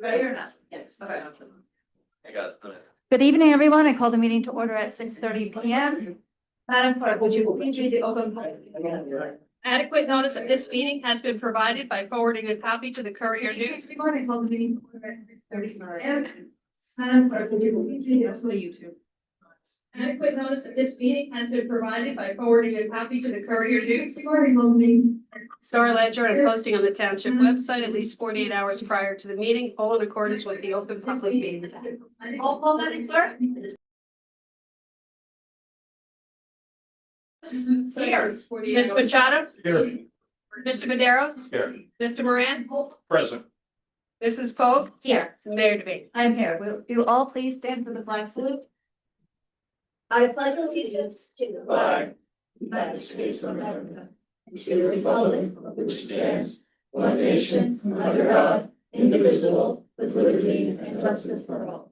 Ready or not? Yes. Okay. I got it. Good evening, everyone. I call the meeting to order at 6:30 p.m. Madam Clerk, would you please read the open public? Adequate notice of this meeting has been provided by forwarding a copy to the Courier News. Good morning. I call the meeting to order at 6:30 p.m. Madam Clerk, would you please read the YouTube? Adequate notice of this meeting has been provided by forwarding a copy to the Courier News, Good morning. Call the meeting. Star Ledger, and posting on the Township website at least 48 hours prior to the meeting, all in accordance with the Open Public Meetings Act. Roll call, Madam Clerk. Here. Mr. Machado? Here. Mr. Maderos? Here. Mr. Moran? Present. Mrs. Pogue? Here. Mayor DeVane. I'm here. Will you all please stand for the flag salute? I pledge allegiance to the flag, United States of America, and to the republic for which stands one nation under God, indivisible, with liberty and justice for all.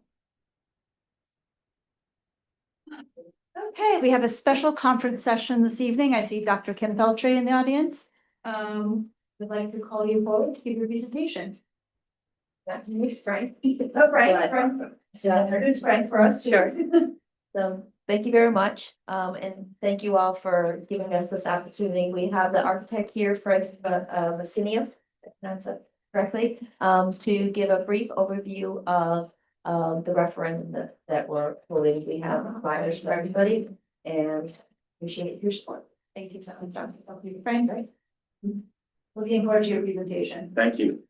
Okay, we have a special conference session this evening. I see Dr. Kim Feltry in the audience. Would like to call you forward to give your presentation. That's me, Frank. Oh, Frank. So introduce Frank for us. Sure. So thank you very much. And thank you all for giving us this opportunity. We have the architect here, Fred Massinio, if that's it correctly, to give a brief overview of the referendum that we're holding. We have flyers for everybody and appreciate your support. Thank you so much, Dr. Frank. Looking forward to your presentation. Thank you.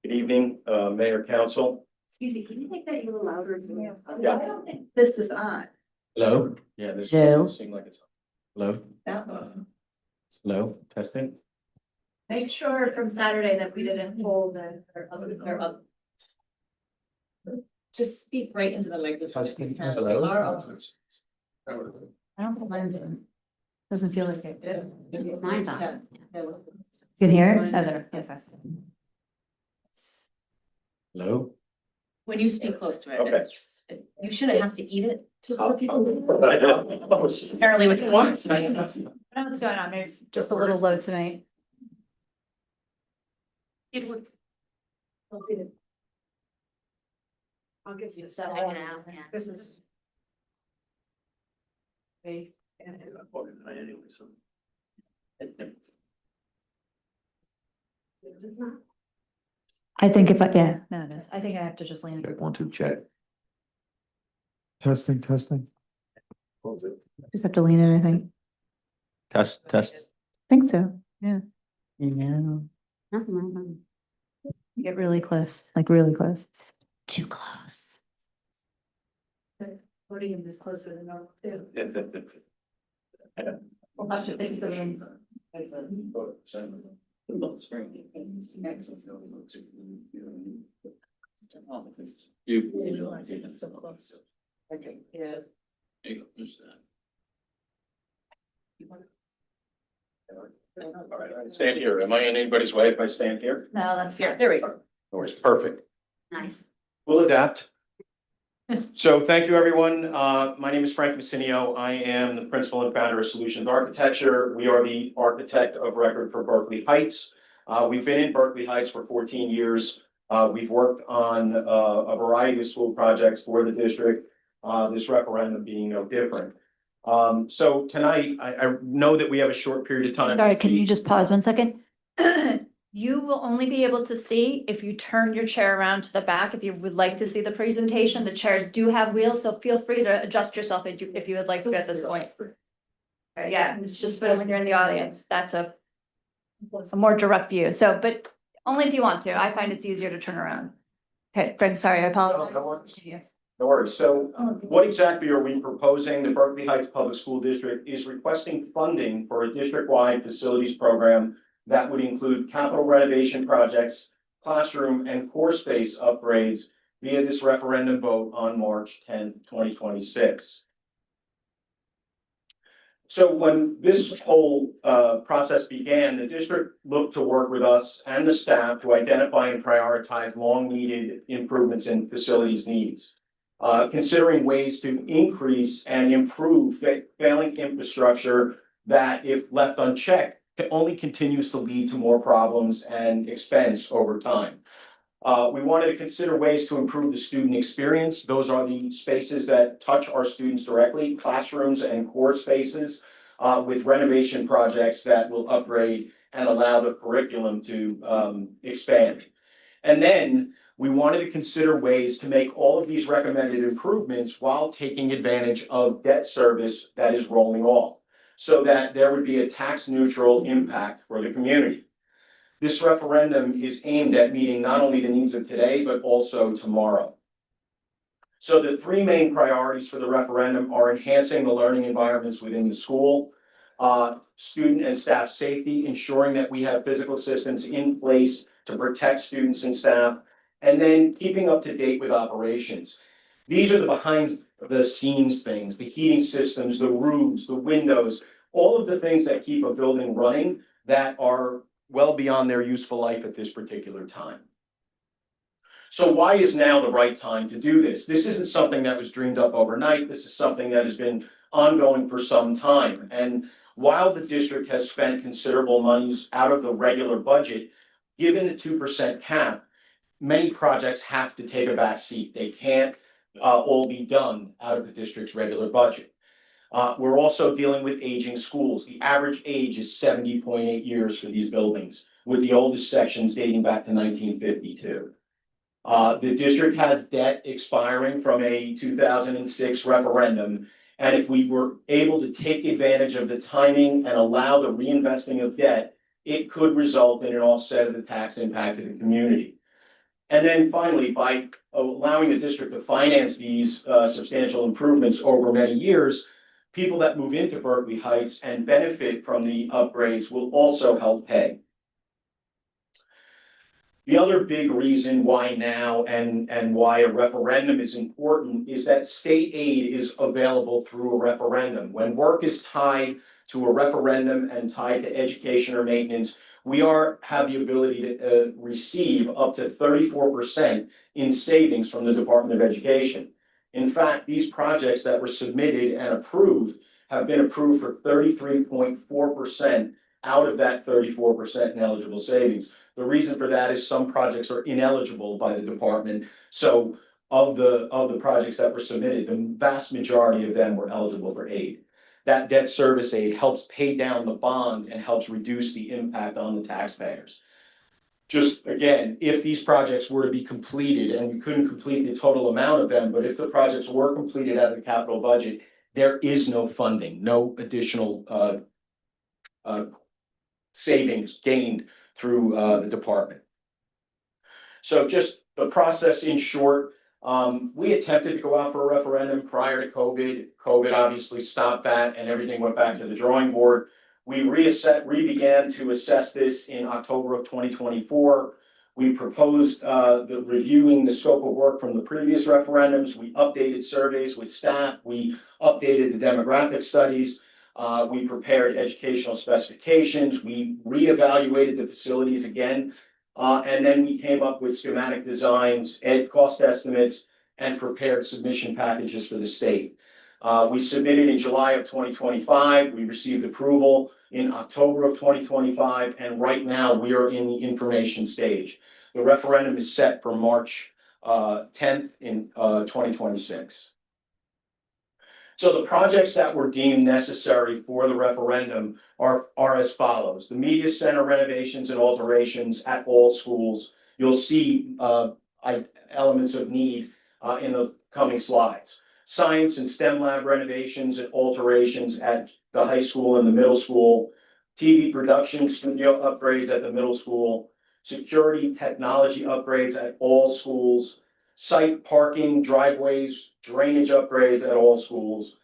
Good evening, Mayor, Council. Excuse me, can you make that a little louder? Yeah. I don't think this is on. Hello? Yeah, this Hello. doesn't seem like it's. Hello? That one. Hello, testing? Make sure from Saturday that we didn't hold Just speak right into the microphone. Hello? I don't think mine's on. Doesn't feel like it did. Mine's on. You can hear it? Oh, there. Yes. Hello? When you speak close to it, Okay. you shouldn't have to eat it. Apparently Apparently what's warm. I don't know what's going on. There's just a little low tonight. It would. I'll give you a second. This is. I think yeah, no, it is. I think I have to just lean. Check, 1, 2, check. Testing. Just have to lean in, I think. Test. Think so, yeah. You know. Get really close, like really close. It's too close. The podium is closer than normal too. We'll have to fix the room. So close. Okay, yeah. Stand here. Am I in anybody's way if I stand here? No, that's Here, there we go. No worries. Perfect. nice. We'll adapt. So thank you, everyone. My name is Frank Massinio. I am the principal and founder of Solutions Architecture. We are the architect of record for Berkeley Heights. We've been in Berkeley Heights for 14 years. We've worked on a variety of school projects for the district, this referendum being no different. So tonight, I know that we have a short period of time. Sorry, can you just pause 1 second? You will only be able to see if you turn your chair around to the back. If you would like to see the presentation, the chairs do have wheels, so feel free to adjust yourself if you would like to at this point. Yeah, it's just when you're in the audience, that's a more direct view. So, but only if you want to. I find it's easier to turn around. Okay, Frank, sorry, I apologize. No worries. So what exactly are we proposing? The Berkeley Heights Public School District is requesting funding for a district-wide facilities program that would include capital renovation projects, classroom and core space upgrades via this referendum vote on March 10th, 2026. So when this whole process began, the district looked to work with us and the staff to identify and prioritize long-needed improvements in facilities needs. Considering ways to increase and improve failing infrastructure that, if left unchecked, only continues to lead to more problems and expense over time. We wanted to consider ways to improve the student experience. Those are the spaces that touch our students directly, classrooms and core spaces, with renovation projects that will upgrade and allow the curriculum to expand. And then we wanted to consider ways to make all of these recommended improvements while taking advantage of debt service that is rolling off, so that there would be a tax neutral impact for the community. This referendum is aimed at meeting not only the needs of today, but also tomorrow. So the three main priorities for the referendum are enhancing the learning environments within the school, student and staff safety, ensuring that we have physical systems in place to protect students and staff, and then keeping up to date with operations. These are the behind the scenes things, the heating systems, the roofs, the windows, all of the things that keep a building running that are well beyond their useful life at this particular time. So why is now the right time to do this? This isn't something that was dreamed up overnight. This is something that has been ongoing for some time. And while the district has spent considerable monies out of the regular budget, given the 2% cap, many projects have to take a back seat. They can't all be done out of the district's regular budget. We're also dealing with aging schools. The average age is 70.8 years for these buildings, with the oldest sections dating back to 1952. The district has debt expiring from a 2006 referendum. And if we were able to take advantage of the timing and allow the reinvesting of debt, it could result in an offset of the tax impact to the community. And then finally, by allowing the district to finance these substantial improvements over many years, people that move into Berkeley Heights and benefit from the upgrades will also help pay. The other big reason why now and why a referendum is important is that state aid is available through a referendum. When work is tied to a referendum and tied to education or maintenance, we have the ability to receive up to 34% in savings from the Department of Education. In fact, these projects that were submitted and approved have been approved for 33.4% out of that 34% in eligible savings. The reason for that is some projects are ineligible by the department. So of the projects that were submitted, the vast majority of them were eligible for aid. That debt service aid helps pay down the bond and helps reduce the impact on the taxpayers. Just again, if these projects were to be completed, and we couldn't complete the total amount of them, but if the projects were completed out of the capital budget, there is no funding, no additional savings gained through the department. So just the process in short, we attempted to go out for a referendum prior to COVID. COVID obviously stopped that and everything went back to the drawing board. We began to assess this in October of 2024. We proposed reviewing the scope of work from the previous referendums. We updated surveys with staff. We updated the demographic studies. We prepared educational specifications. We reevaluated the facilities again. And then we came up with schematic designs, cost estimates, and prepared submission packages for the state. We submitted in July of 2025. We received approval in October of 2025. And right now we are in the information stage. The referendum is set for March 10th in 2026. So the projects that were deemed necessary for the referendum are as follows. The media center renovations and alterations at all schools. You'll see elements of need in the coming slides. Science and STEM lab renovations and alterations at the high school and the middle school. TV production studio upgrades at the middle school. Security technology upgrades at all schools. Site parking, driveways, drainage upgrades at all schools,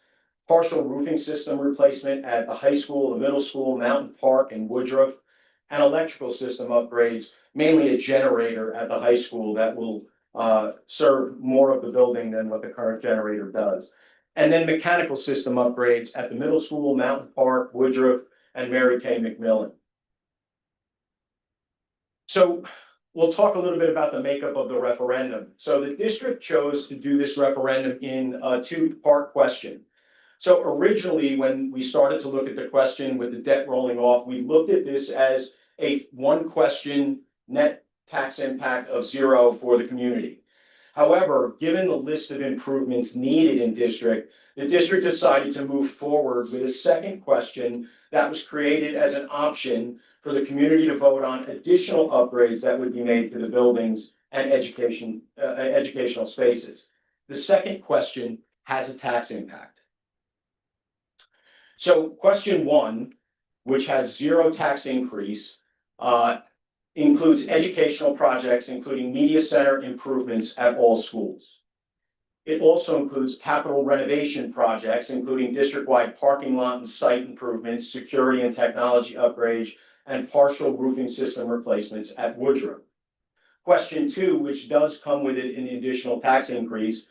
partial roofing system replacement at the high school, the middle school, Mountain Park, and Woodruff, and electrical system upgrades, mainly a generator at the high school that will serve more of the building than what the current generator does. And then mechanical system upgrades at the middle school, Mountain Park, Woodruff, and Mary Kay McMillan. So we'll talk a little bit about the makeup of the referendum. So the district chose to do this referendum in a two-part question. So originally, when we started to look at the question with the debt rolling off, we looked at this as a one question net tax impact of 0 for the community. However, given the list of improvements needed in district, the district decided to move forward with a second question that was created as an option for the community to vote on additional upgrades that would be made to the buildings and educational spaces. The second question has a tax impact. So question 1, which has 0 tax increase, includes educational projects, including media center improvements at all schools. It also includes capital renovation projects, including district-wide parking lot and site improvements, security and technology upgrades, and partial roofing system replacements at Woodruff. Question 2, which does come with it in the additional tax increase,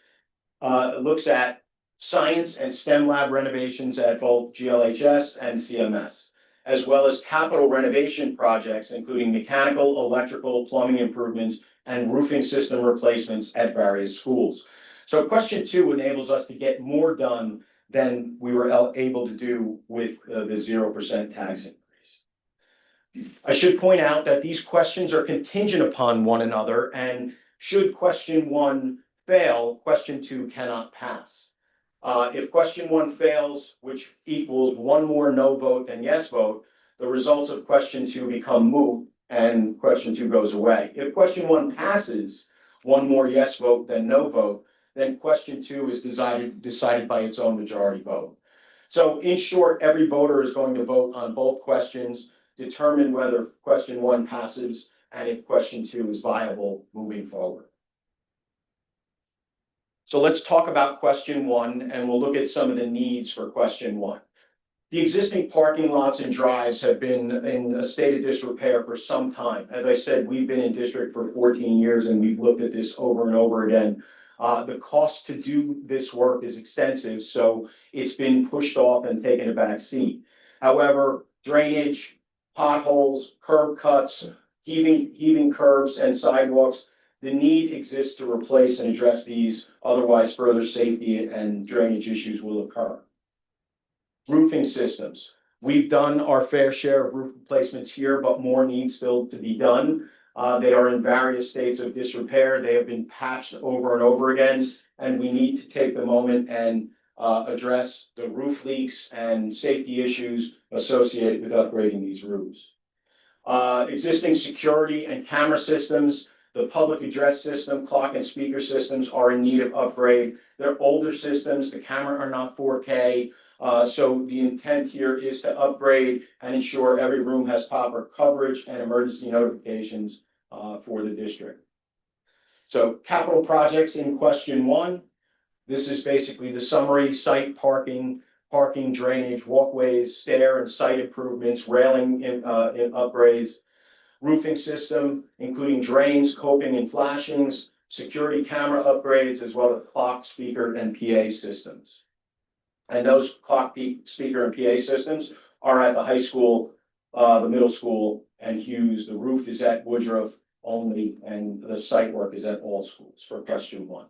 looks at science and STEM lab renovations at both GLHS and CMS, as well as capital renovation projects, including mechanical, electrical, plumbing improvements, and roofing system replacements at various schools. So question 2 enables us to get more done than we were able to do with the 0% tax increase. I should point out that these questions are contingent upon one another, and should question 1 fail, question 2 cannot pass. If question 1 fails, which equals 1 more no vote than yes vote, the results of question 2 become moot and question 2 goes away. If question 1 passes, 1 more yes vote than no vote, then question 2 is decided by its own majority vote. So in short, every voter is going to vote on both questions, determine whether question 1 passes, and if question 2 is viable moving forward. So let's talk about question 1, and we'll look at some of the needs for question 1. The existing parking lots and drives have been in a state of disrepair for some time. As I said, we've been in district for 14 years and we've looked at this over and over again. The cost to do this work is extensive, so it's been pushed off and taken a back seat. However, drainage, potholes, curb cuts, heaving curbs and sidewalks, the need exists to replace and address these, otherwise further safety and drainage issues will occur. Roofing systems. We've done our fair share of roof replacements here, but more needs still to be done. They are in various states of disrepair. They have been patched over and over again, and we need to take the moment and address the roof leaks and safety issues associated with upgrading these roofs. Existing security and camera systems, the public address system, clock and speaker systems are in need of upgrade. They're older systems, the camera are not 4K. So the intent here is to upgrade and ensure every room has proper coverage and emergency notifications for the district. So capital projects in question 1. This is basically the summary: site parking, drainage, walkways, stair and site improvements, railing in upgrades, roofing system, including drains, coping and flashings, security camera upgrades, as well as clock, speaker, and PA systems. And those clock, speaker, and PA systems are at the high school, the middle school, and Hughes. The roof is at Woodruff only, and the site work is at all schools for question 1.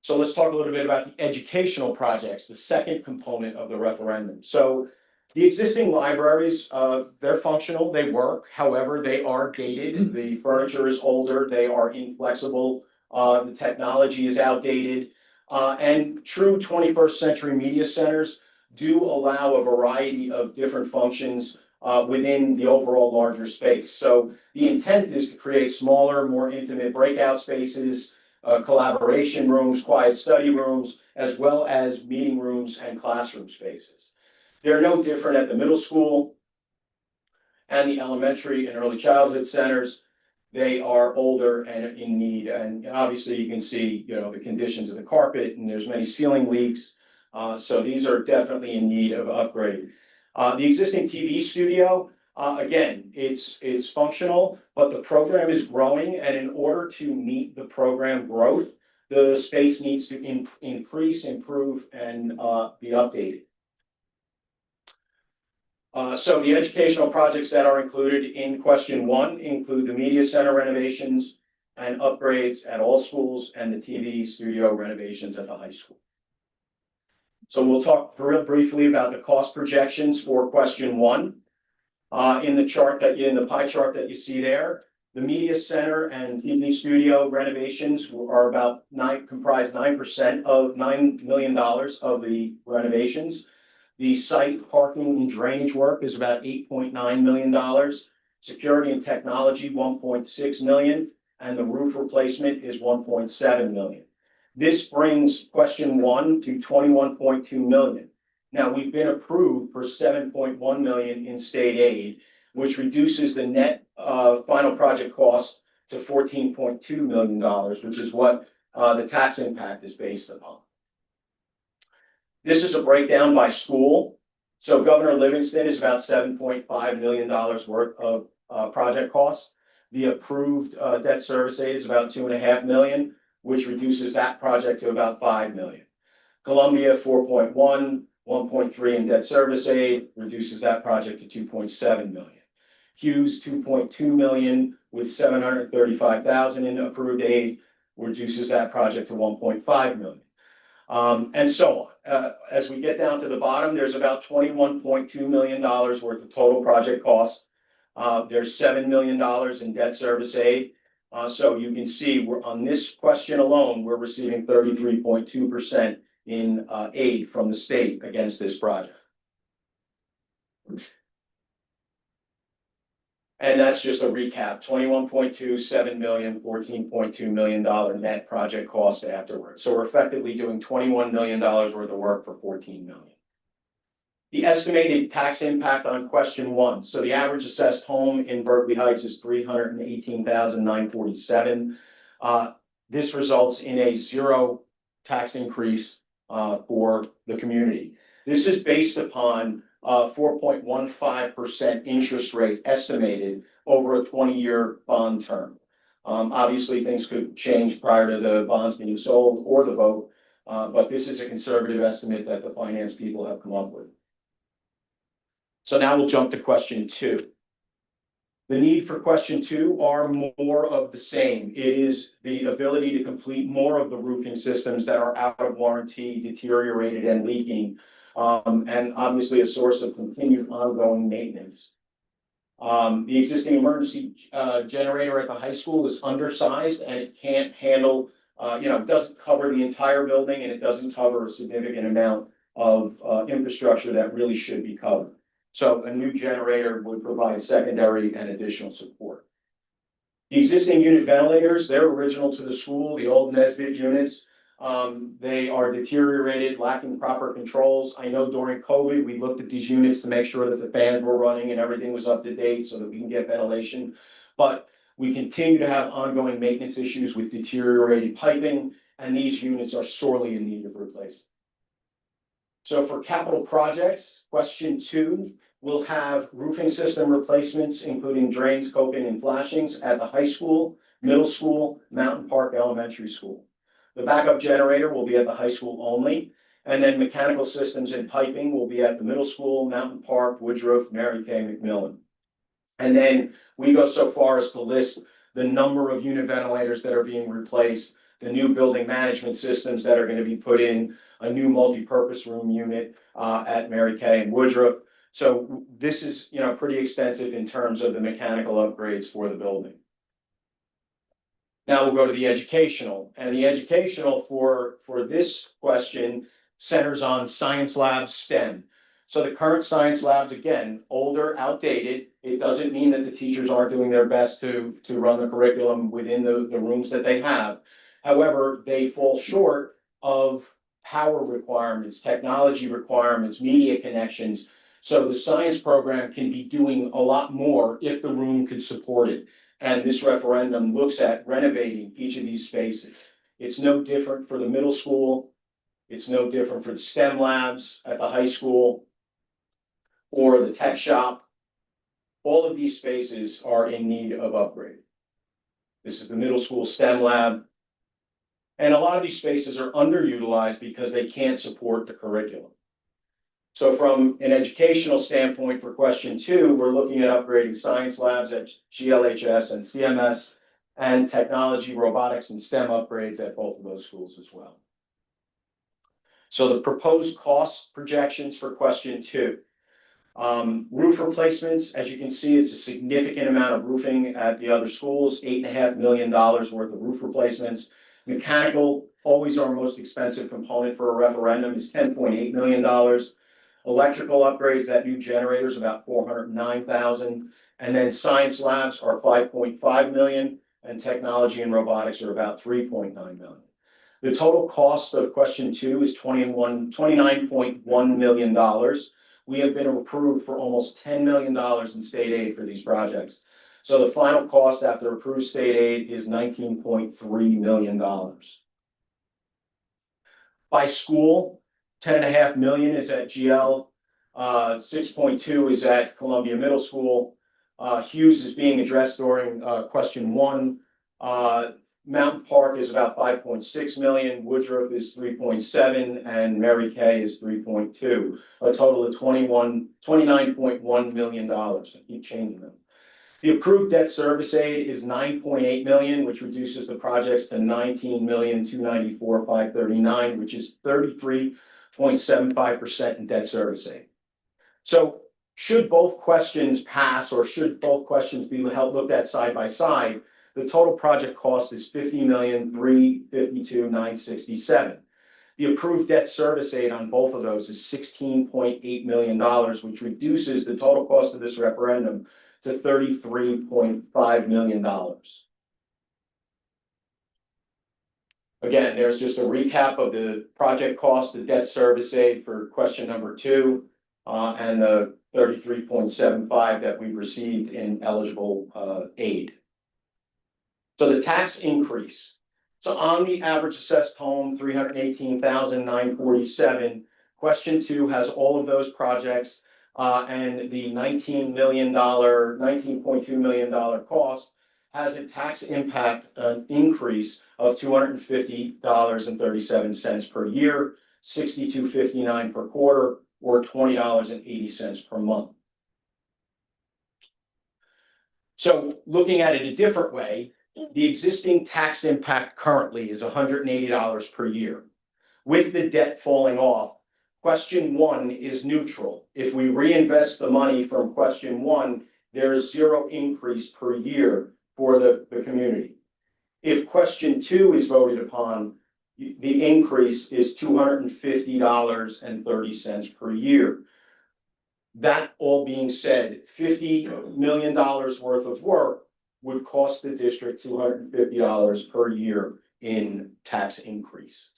So let's talk a little bit about the educational projects, the second component of the referendum. So the existing libraries, they're functional, they work. However, they are dated. The furniture is older, they are inflexible, the technology is outdated. And true 21st century media centers do allow a variety of different functions within the overall larger space. So the intent is to create smaller, more intimate breakout spaces, collaboration rooms, quiet study rooms, as well as meeting rooms and classroom spaces. They're no different at the middle school and the elementary and early childhood centers. They are older and in need, and obviously you can see, the conditions of the carpet, and there's many ceiling leaks. So these are definitely in need of upgrade. The existing TV studio, again, it's functional, but the program is growing, and in order to meet the program growth, the space needs to increase, improve, and be updated. So the educational projects that are included in question 1 include the media center renovations and upgrades at all schools and the TV studio renovations at the high school. So we'll talk real briefly about the cost projections for question one. In the pie chart that you see there, the media center and TV studio renovations comprise 9% of $9 million of the renovations. The site parking and drainage work is about $8.9 million. Security and technology, $1.6 million, and the roof replacement is $1.7 million. This brings question one to $21.2 million. Now, we've been approved for $7.1 million in state aid, which reduces the net final project cost to $14.2 million, which is what the tax impact is based upon. This is a breakdown by school. So Governor Livingston is about $7.5 million worth of project costs. The approved debt service aid is about $2.5 million, which reduces that project to about $5 million. Columbia, 4.1, 1.3 in debt service aid, reduces that project to $2.7 million. Hughes, $2.2 million with $735,000 in approved aid, reduces that project to $1.5 million. And so on. As we get down to the bottom, there's about $21.2 million worth of total project costs. There's $7 million in debt service aid. So you can see we're on this question alone, we're receiving 33.2% in aid from the state against this project. And that's just a recap, 21.2, 7 million, $14.2 million net project cost afterwards. So we're effectively doing $21 million worth of work for $14 million. The estimated tax impact on question one. So the average assessed home in Berkeley Heights is $318,947. This results in a zero tax increase for the community. This is based upon 4.15% interest rate estimated over a 20-year bond term. Obviously, things could change prior to the bonds being sold or the vote, but this is a conservative estimate that the finance people have come up with. So now we'll jump to question two. The need for question two are more of the same. It is the ability to complete more of the roofing systems that are out of warranty, deteriorated, and leaking. And obviously a source of continued ongoing maintenance. The existing emergency generator at the high school is undersized and it can't handle, it doesn't cover the entire building and it doesn't cover a significant amount of infrastructure that really should be covered. So a new generator would provide secondary and additional support. The existing unit ventilators, they're original to the school, the old Nesbitt units. They are deteriorated, lacking proper controls. I know during COVID, we looked at these units to make sure that the fans were running and everything was up to date so that we can get ventilation. But we continue to have ongoing maintenance issues with deteriorated piping, and these units are sorely in need of replacement. So for capital projects, question two, we'll have roofing system replacements, including drains, coping, and flashings at the high school, middle school, Mountain Park Elementary School. The backup generator will be at the high school only, and then mechanical systems and piping will be at the middle school, Mountain Park, Woodruff, Mary Kay, McMillan. And then we go so far as to list the number of unit ventilators that are being replaced, the new building management systems that are going to be put in, a new multi-purpose room unit at Mary Kay and Woodruff. So this is, pretty extensive in terms of the mechanical upgrades for the building. Now we'll go to the educational, and the educational for this question centers on science labs, STEM. So the current science labs, again, older, outdated. It doesn't mean that the teachers aren't doing their best to run the curriculum within the rooms that they have. However, they fall short of power requirements, technology requirements, media connections. So the science program can be doing a lot more if the room could support it. And this referendum looks at renovating each of these spaces. It's no different for the middle school. It's no different for the STEM labs at the high school or the tech shop. All of these spaces are in need of upgrade. This is the middle school STEM lab. And a lot of these spaces are underutilized because they can't support the curriculum. So from an educational standpoint for question two, we're looking at upgrading science labs at GLHS and CMS and technology, robotics, and STEM upgrades at both of those schools as well. So the proposed cost projections for question 2. Roof replacements, as you can see, it's a significant amount of roofing at the other schools, $8.5 million worth of roof replacements. Mechanical, always our most expensive component for a referendum, is $10.8 million. Electrical upgrades, that new generator is about $409,000. And then science labs are $5.5 million, and technology and robotics are about $3.9 million. The total cost of question 2 is $29.1 million. We have been approved for almost $10 million in state aid for these projects. So the final cost after approved state aid is $19.3 million. By school, $10.5 million is at GL, 6.2 is at Columbia Middle School. Hughes is being addressed during question 1. Mountain Park is about $5.6 million, Woodruff is $3.7, and Mary Kay is $3.2, a total of $29.1 million. I keep changing them. The approved debt service aid is $9.8 million, which reduces the projects to $19,294,539, which is 33.75% in debt service aid. So should both questions pass, or should both questions be looked at side by side, the total project cost is $50,352,967. The approved debt service aid on both of those is $16.8 million, which reduces the total cost of this referendum to $33.5 million. Again, there's just a recap of the project cost, the debt service aid for question number 2, and the 33.75 that we received in eligible aid. So the tax increase. So on the average assessed home, $318,947. Question 2 has all of those projects, and the $19.2 million cost has a tax impact increase of $250.37 per year, $62.59 per quarter, or $20.80 per month. So looking at it a different way, the existing tax impact currently is $180 per year. With the debt falling off, question 1 is neutral. If we reinvest the money from question 1, there's 0 increase per year for the community. If question 2 is voted upon, the increase is $250.30 per year. That all being said, $50 million worth of work would cost the district $250 per year in tax increase.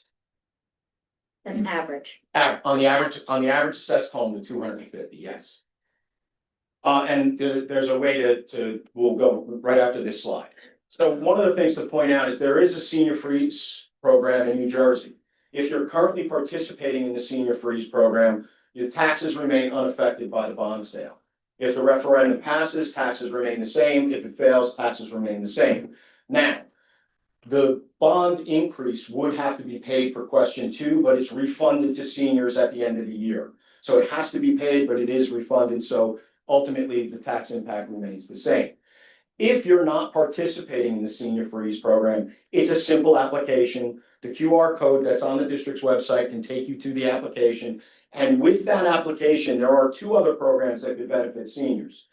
That's average. On the average assessed home, the $250, yes. And there's a way we'll go right after this slide. So one of the things to point out is there is a senior freeze program in New Jersey. If you're currently participating in the senior freeze program, your taxes remain unaffected by the bond sale. If the referendum passes, taxes remain the same. If it fails, taxes remain the same. Now, the bond increase would have to be paid for question 2, but it's refunded to seniors at the end of the year. So it has to be paid, but it is refunded. So ultimately, the tax impact remains the same. If you're not participating in the senior freeze program, it's a simple application. The QR code that's on the district's website can take you to the application. And with that application, there are 2 other programs that could benefit seniors: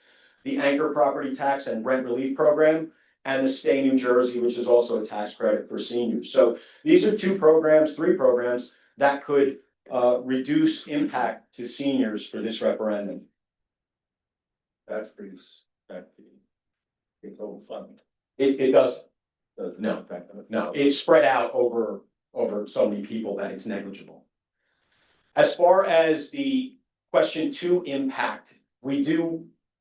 the Anchor Property Tax and Rent Relief Program, and the Stay New Jersey, which is also a tax credit for seniors. So these are 3 programs that could reduce impact to seniors for this referendum. That's pretty, total fund. It doesn't. No, it's spread out over so many people that it's negligible. As far as the question 2 impact,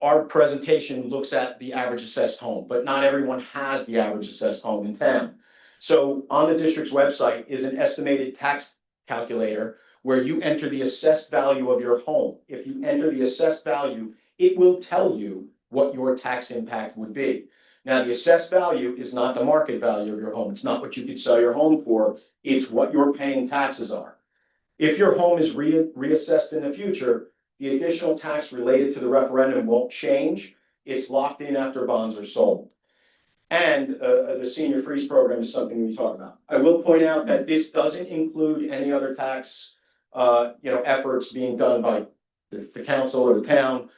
our presentation looks at the average assessed home, but not everyone has the average assessed home in town. So on the district's website is an estimated tax calculator where you enter the assessed value of your home. If you enter the assessed value, it will tell you what your tax impact would be. Now, the assessed value is not the market value of your home. It's not what you could sell your home for. It's what you're paying taxes are. If your home is reassessed in the future, the additional tax related to the referendum won't change. It's locked in after bonds are sold. And the senior freeze program is something we talk about. I will point out that this doesn't include any other tax efforts being done by the council or the town.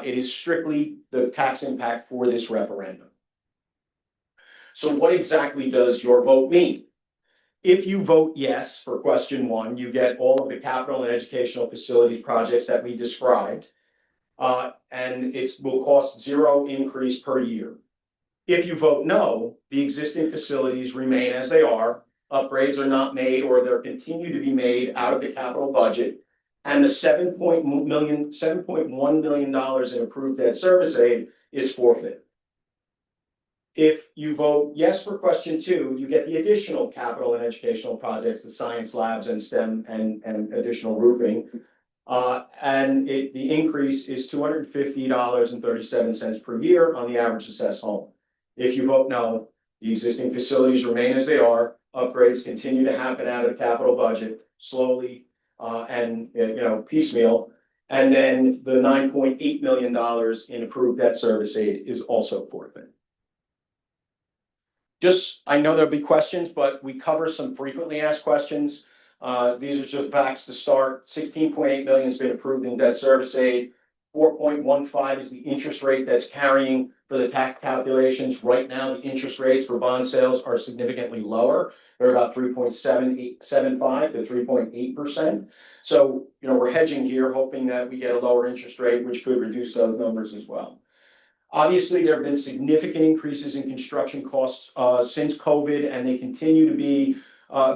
It is strictly the tax impact for this referendum. So what exactly does your vote mean? If you vote yes for question one, you get all of the capital and educational facilities projects that we described. And it will cost zero increase per year. If you vote no, the existing facilities remain as they are. Upgrades are not made or they're continue to be made out of the capital budget. And the $7.1 million in approved debt service aid is forfeit. If you vote yes for question two, you get the additional capital and educational projects, the science labs and STEM and additional roofing. The increase is $250.37 per year on the average assessed home. If you vote no, the existing facilities remain as they are. Upgrades continue to happen out of the capital budget slowly and piecemeal. And then the $9.8 million in approved debt service aid is also forfeit. I know there'll be questions, but we cover some frequently asked questions. These are just facts to start. 16.8 million has been approved in debt service aid. 4.15 is the interest rate that's carrying for the tax calculations. Right now, the interest rates for bond sales are significantly lower. They're about 3.75 to 3.8%. So, we're hedging here, hoping that we get a lower interest rate, which could reduce those numbers as well. Obviously, there have been significant increases in construction costs since COVID, and they continue to be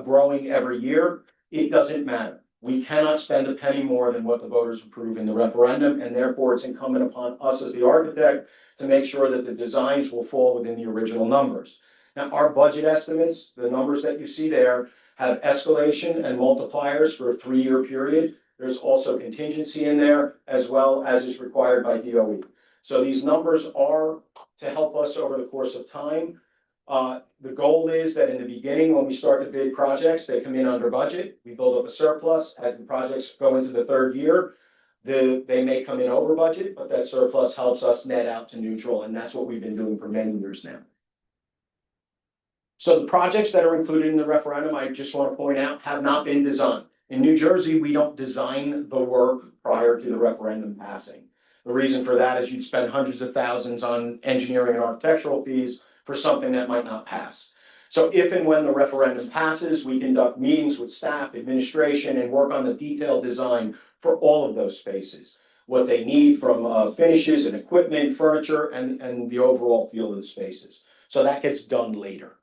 growing every year. It doesn't matter. We cannot spend a penny more than what the voters approve in the referendum, and therefore it's incumbent upon us as the architect to make sure that the designs will fall within the original numbers. Now, our budget estimates, the numbers that you see there, have escalation and multipliers for a 3-year period. There's also contingency in there, as well as is required by DOE. So these numbers are to help us over the course of time. The goal is that in the beginning, when we start to bid projects, they come in under budget. We build up a surplus. As the projects go into the 3rd year, they may come in over budget, but that surplus helps us net out to neutral, and that's what we've been doing for many years now. So the projects that are included in the referendum, I just want to point out, have not been designed. In New Jersey, we don't design the work prior to the referendum passing. The reason for that is you'd spend hundreds of thousands on engineering and architectural fees for something that might not pass. So if and when the referendum passes, we conduct meetings with staff, administration, and work on the detailed design for all of those spaces. What they need from finishes and equipment, furniture, and the overall feel of the spaces. So that gets done later.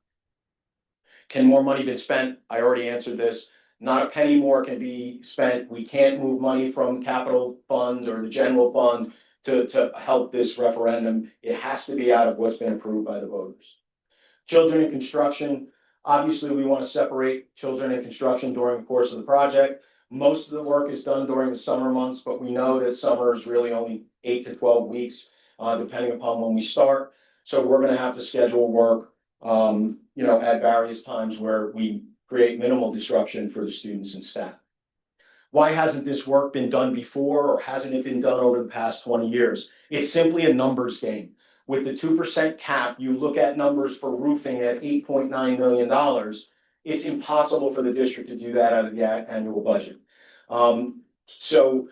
Can more money be spent? I already answered this. Not a penny more can be spent. We can't move money from capital fund or the general fund to help this referendum. It has to be out of what's been approved by the voters. Children in construction, obviously we want to separate children in construction during the course of the project. Most of the work is done during the summer months, but we know that summer is really only 8 to 12 weeks, depending upon when we start. So we're going to have to schedule work, at various times where we create minimal disruption for the students and staff. Why hasn't this work been done before, or hasn't it been done over the past 20 years? It's simply a numbers game. With the 2% cap, you look at numbers for roofing at $8.9 million. It's impossible for the district to do that out of the annual budget. So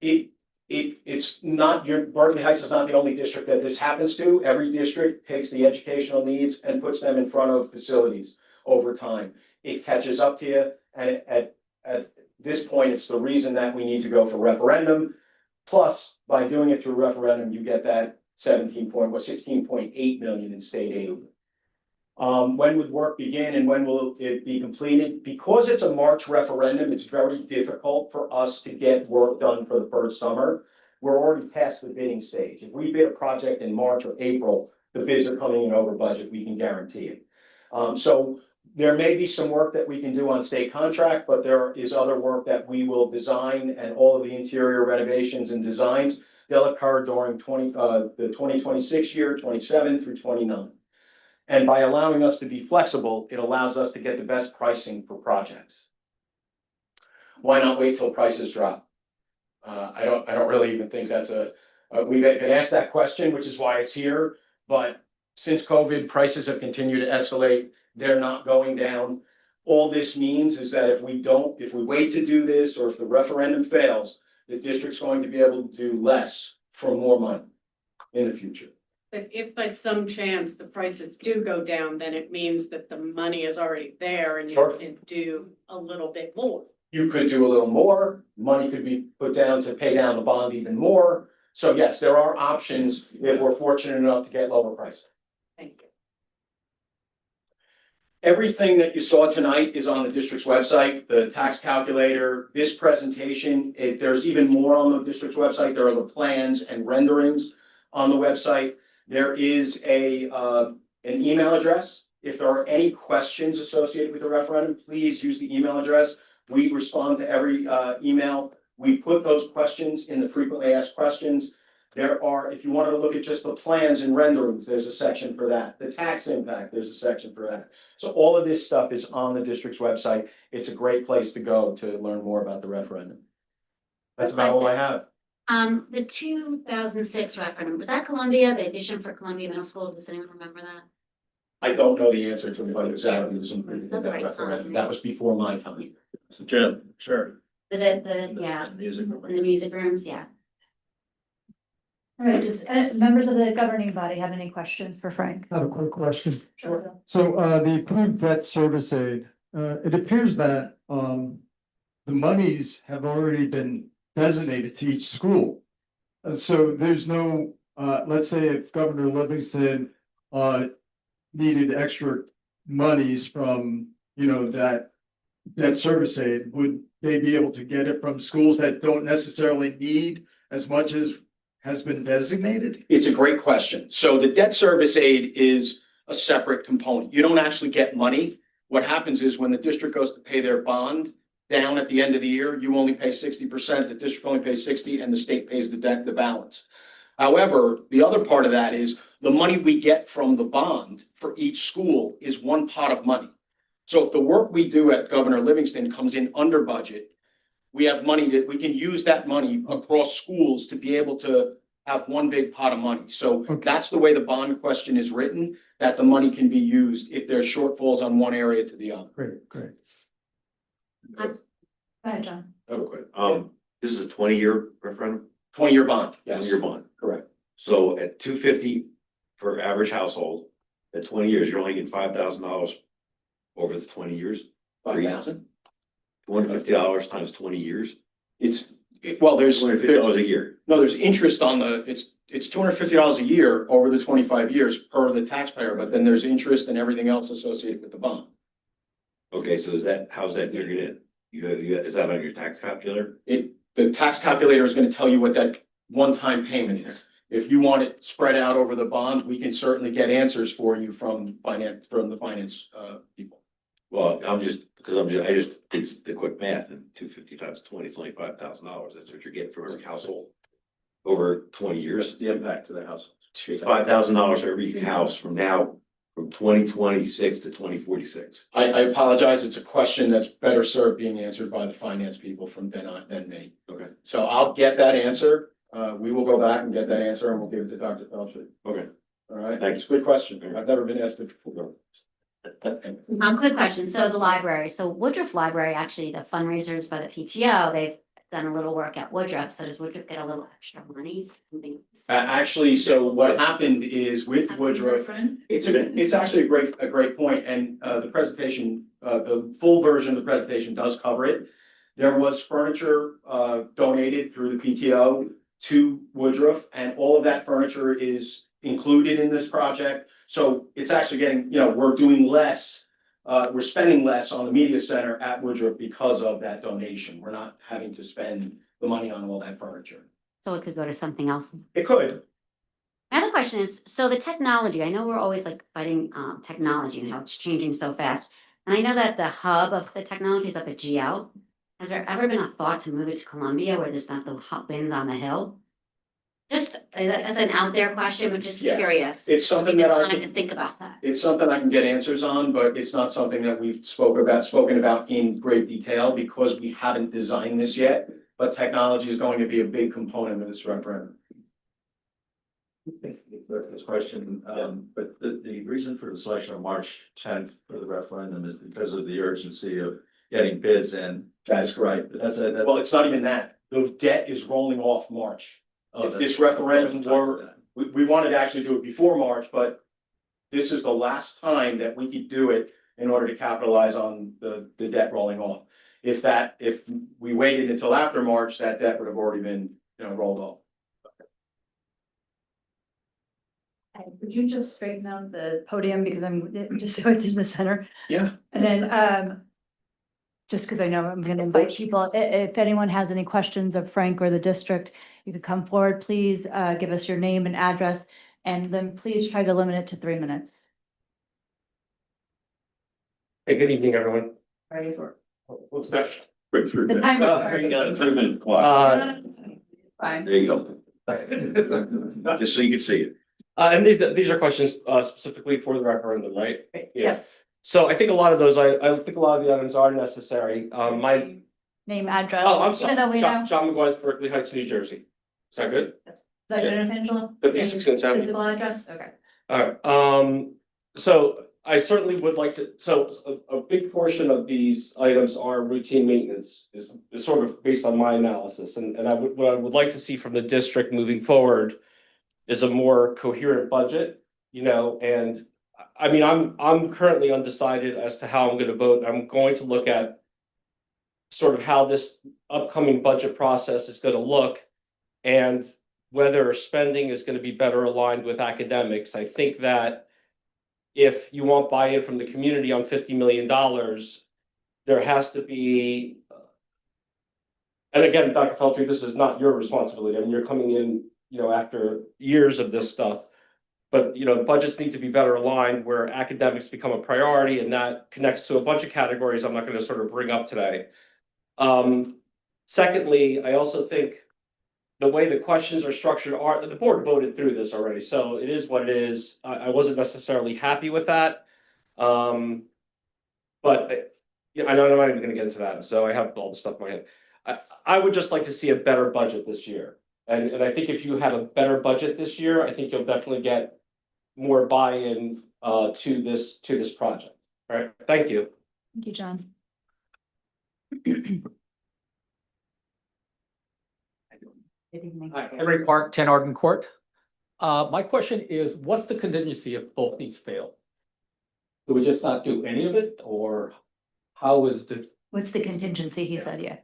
it's not Berkeley Heights is not the only district that this happens to. Every district takes the educational needs and puts them in front of facilities over time. It catches up to you, and at this point, it's the reason that we need to go for referendum. Plus, by doing it through referendum, you get that 16.8 million in state aid. When would work begin and when will it be completed? Because it's a March referendum, it's very difficult for us to get work done for the first summer. We're already past the bidding stage. If we bid a project in March or April, the bids are coming in over budget, we can guarantee it. So there may be some work that we can do on state contract, but there is other work that we will design, and all of the interior renovations and designs, they'll occur during the 2026 year, 27 through 29. And by allowing us to be flexible, it allows us to get the best pricing for projects. Why not wait till prices drop? I don't really even think that's we've been asked that question, which is why it's here. But since COVID, prices have continued to escalate. They're not going down. All this means is that if we wait to do this, or if the referendum fails, the district's going to be able to do less for more money in the future. But if by some chance the prices do go down, then it means that the money is already there and you Sure. can do a little bit more. You could do a little more, money could be put down to pay down the bond even more. So yes, there are options if we're fortunate enough to get lower pricing. Thank you. Everything that you saw tonight is on the district's website, the tax calculator, this presentation, there's even more on the district's website. There are the plans and renderings on the website. There is an email address. If there are any questions associated with the referendum, please use the email address. We respond to every email. We put those questions in the frequently asked questions. There are, if you wanted to look at just the plans and renderings, there's a section for that. The tax impact, there's a section for that. So all of this stuff is on the district's website. It's a great place to go to learn more about the referendum. That's about all I have. The 2006 referendum, was that Columbia, the addition for Columbia Middle School? Does anyone remember that? I don't know the answer to what exactly was included in that referendum. That was before my time. So Jim, sure. Was it the, yeah, Music. in the music rooms? Yeah. All right, does members of the governing body have any questions for Frank? I have a quick question. Sure. So, the approved debt service aid, it appears that, the monies have already been designated to each school. So there's no, let's say if Governor Livingston, needed extra monies from, that debt service aid, would they be able to get it from schools that don't necessarily need as much as has been designated? It's a great question. So the debt service aid is a separate component. You don't actually get money. What happens is when the district goes to pay their bond down at the end of the year, you only pay 60%, the district only pays 60%, and the state pays the balance. However, the other part of that is the money we get from the bond for each school is one pot of money. So if the work we do at Governor Livingston comes in under budget, we have money that we can use that money across schools to be able to have one big pot of money. So Okay. that's the way the bond question is written, that the money can be used if there's shortfalls on one area to the other. Great. Go ahead, John. I have a question. This is a 20-year referendum, 20-year bond, yes, 20-year bond. correct. So at $250 for average household, at 20 years, you're only getting $5,000 over the 20 years. 5,000? $250 times 20 years, Well, there's $250 a year. no, there's interest on it's $250 a year over the 25 years per the taxpayer, but then there's interest and everything else associated with the bond. Okay, so how's that figured in? Is that on your tax calculator? The tax calculator is gonna tell you what that one-time payment is. If you want it spread out over the bond, we can certainly get answers for you from the finance people. Well, I just did the quick math, and 250 times 20, it's only $5,000. That's what you're getting from every household over 20 years. The impact to the house. It's $5,000 every house from 2026 to 2046. I apologize, it's a question that's better served being answered by the finance people than me. Okay. So I'll get that answer. We will go back and get that answer and we'll give it to Dr. Township. Okay. All right, Thanks. it's a good question. I've never been asked it before. Quick question. So the library, so Woodruff Library, actually, the fundraisers by the PTO, they've done a little work at Woodruff. So does Woodruff get a little extra money? Actually, so what happened is with Woodruff, it's actually a great point, and the presentation, the full version of the presentation does cover it. There was furniture donated through the PTO to Woodruff, and all of that furniture is included in this project. So it's actually getting, we're doing less, we're spending less on the media center at Woodruff because of that donation. We're not having to spend the money on all that furniture. So it could go to something else. It could. My other question is, so the technology, I know we're always like fighting technology and how it's changing so fast. And I know that the hub of the technology is up at GL. Has there ever been a thought to move it to Columbia where there's not the hot winds on the hill? Just as an out there question, but just Yeah. curious. It's something Taking the that I time can- to think about that. It's something I can get answers on, but it's not something that we've spoken about in great detail because we haven't designed this yet. But technology is going to be a big component of this referendum. This question, but the reason for the selection of March tenth for the referendum is because of the urgency of getting bids in. That's right, but Well, it's not even that. The debt is rolling off March. oh, If that's- this referendum were, we wanted to actually do it before March, but this is the last time that we could do it in order to capitalize on the debt rolling off. If we waited until after March, that debt would have already been, rolled off. Would you just straighten out the podium because I'm just so it's in the center? Yeah. And then, just because I know I'm gonna invite people, if anyone has any questions of Frank or the district, you could come forward, please, give us your name and address, and then please try to limit it to 3 minutes. Hey, good evening, everyone. Ready for? What's that? Break through. The timer You started. got a 3-minute clock. Fine. There you go. Just so you can see it. And these are questions specifically for the referendum, right? Great. Yeah. Yes. So I think a lot of those, I think a lot of the items are necessary. My, Name, address. oh, I'm sorry, Even though we know. John McGuire's, Berkeley Heights, New Jersey. Is that good? Is that good, Angela? 56 Physical address, okay. All right, so I certainly would like to, so a big portion of these items are routine maintenance is sort of based on my analysis. And what I would like to see from the district moving forward is a more coherent budget, and I mean, I'm currently undecided as to how I'm gonna vote. I'm going to look at sort of how this upcoming budget process is gonna look and whether spending is gonna be better aligned with academics. I think that if you want buy-in from the community on $50 million, there has to be, and again, Dr. Feltry, this is not your responsibility. I mean, you're coming in, after years of this stuff. But, the budgets need to be better aligned where academics become a priority, and that connects to a bunch of categories I'm not going to sort of bring up today. Secondly, I also think the way the questions are structured the board voted through this already, so it is what it is. I wasn't necessarily happy with that. But I know I'm not even gonna get into that, so I have all the stuff in my head. I would just like to see a better budget this year. And I think if you have a better budget this year, I think you'll definitely get more buy-in to this project. All right, thank you. Thank you, John. Good evening. Hi, Henry Park, 10 Arden Court. My question is, what's the contingency if both these fail? Do we just not do any of it, or how is the? What's the contingency, he said, yeah.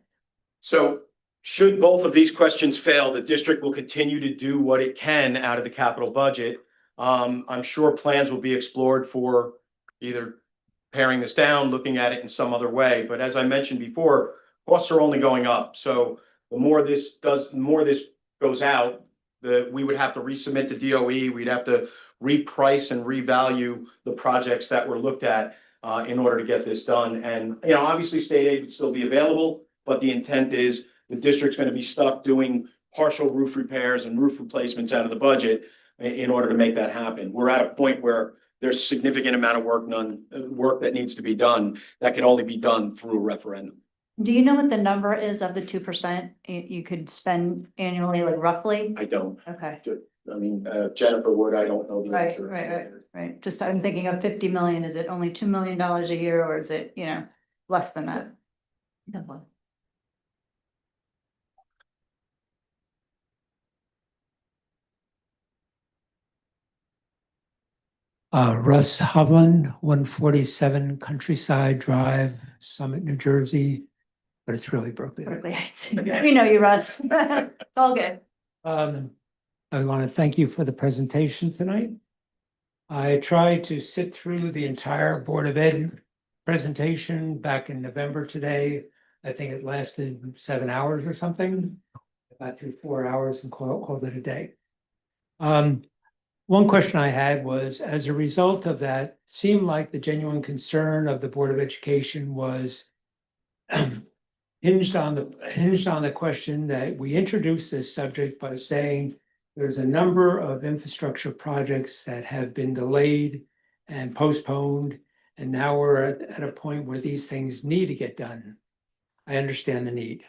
So should both of these questions fail, the district will continue to do what it can out of the capital budget. I'm sure plans will be explored for either paring this down, looking at it in some other way. But as I mentioned before, costs are only going up. So the more this goes out, we would have to resubmit to DOE. We'd have to reprice and revalue the projects that were looked at in order to get this done. And, obviously state aid would still be available, but the intent is the district's going to be stuck doing partial roof repairs and roof replacements out of the budget in order to make that happen. We're at a point where there's significant amount of work that needs to be done that can only be done through a referendum. Do you know what the number is of the 2% you could spend annually, like roughly? I don't. Okay, I mean, Jennifer would, I don't know the right, answer. right. Just, I'm thinking of 50 million. Is it only $2 million a year, or is it, less than that? No. Russ Hovland, 147 Countryside Drive, Summit, New Jersey, but it's really Berkeley. Berkeley Heights. We know you, Russ. It's all good. I want to thank you for the presentation tonight. I tried to sit through the entire Board of Ed presentation back in November today. I think it lasted 7 hours or something. I got through 4 hours and called it a day. One question I had was, as a result of that, it seemed like the genuine concern of the Board of Education was hinged on the question that we introduced this subject by saying there's a number of infrastructure projects that have been delayed and postponed, and now we're at a point where these things need to get done. I understand the need.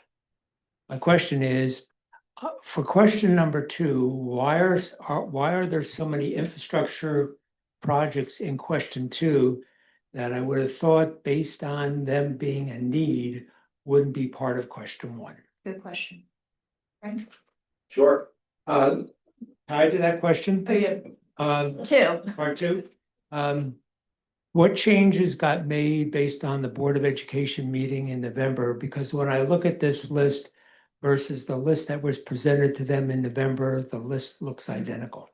My question is, For question number two, why are there so many infrastructure projects in question two that I would have thought, based on them being a need, wouldn't be part of question one? Good question. Right? Sure. Tied to that question, Oh, yeah. Two. part two, what changes got made based on the Board of Education meeting in November? Because when I look at this list versus the list that was presented to them in November, the list looks identical.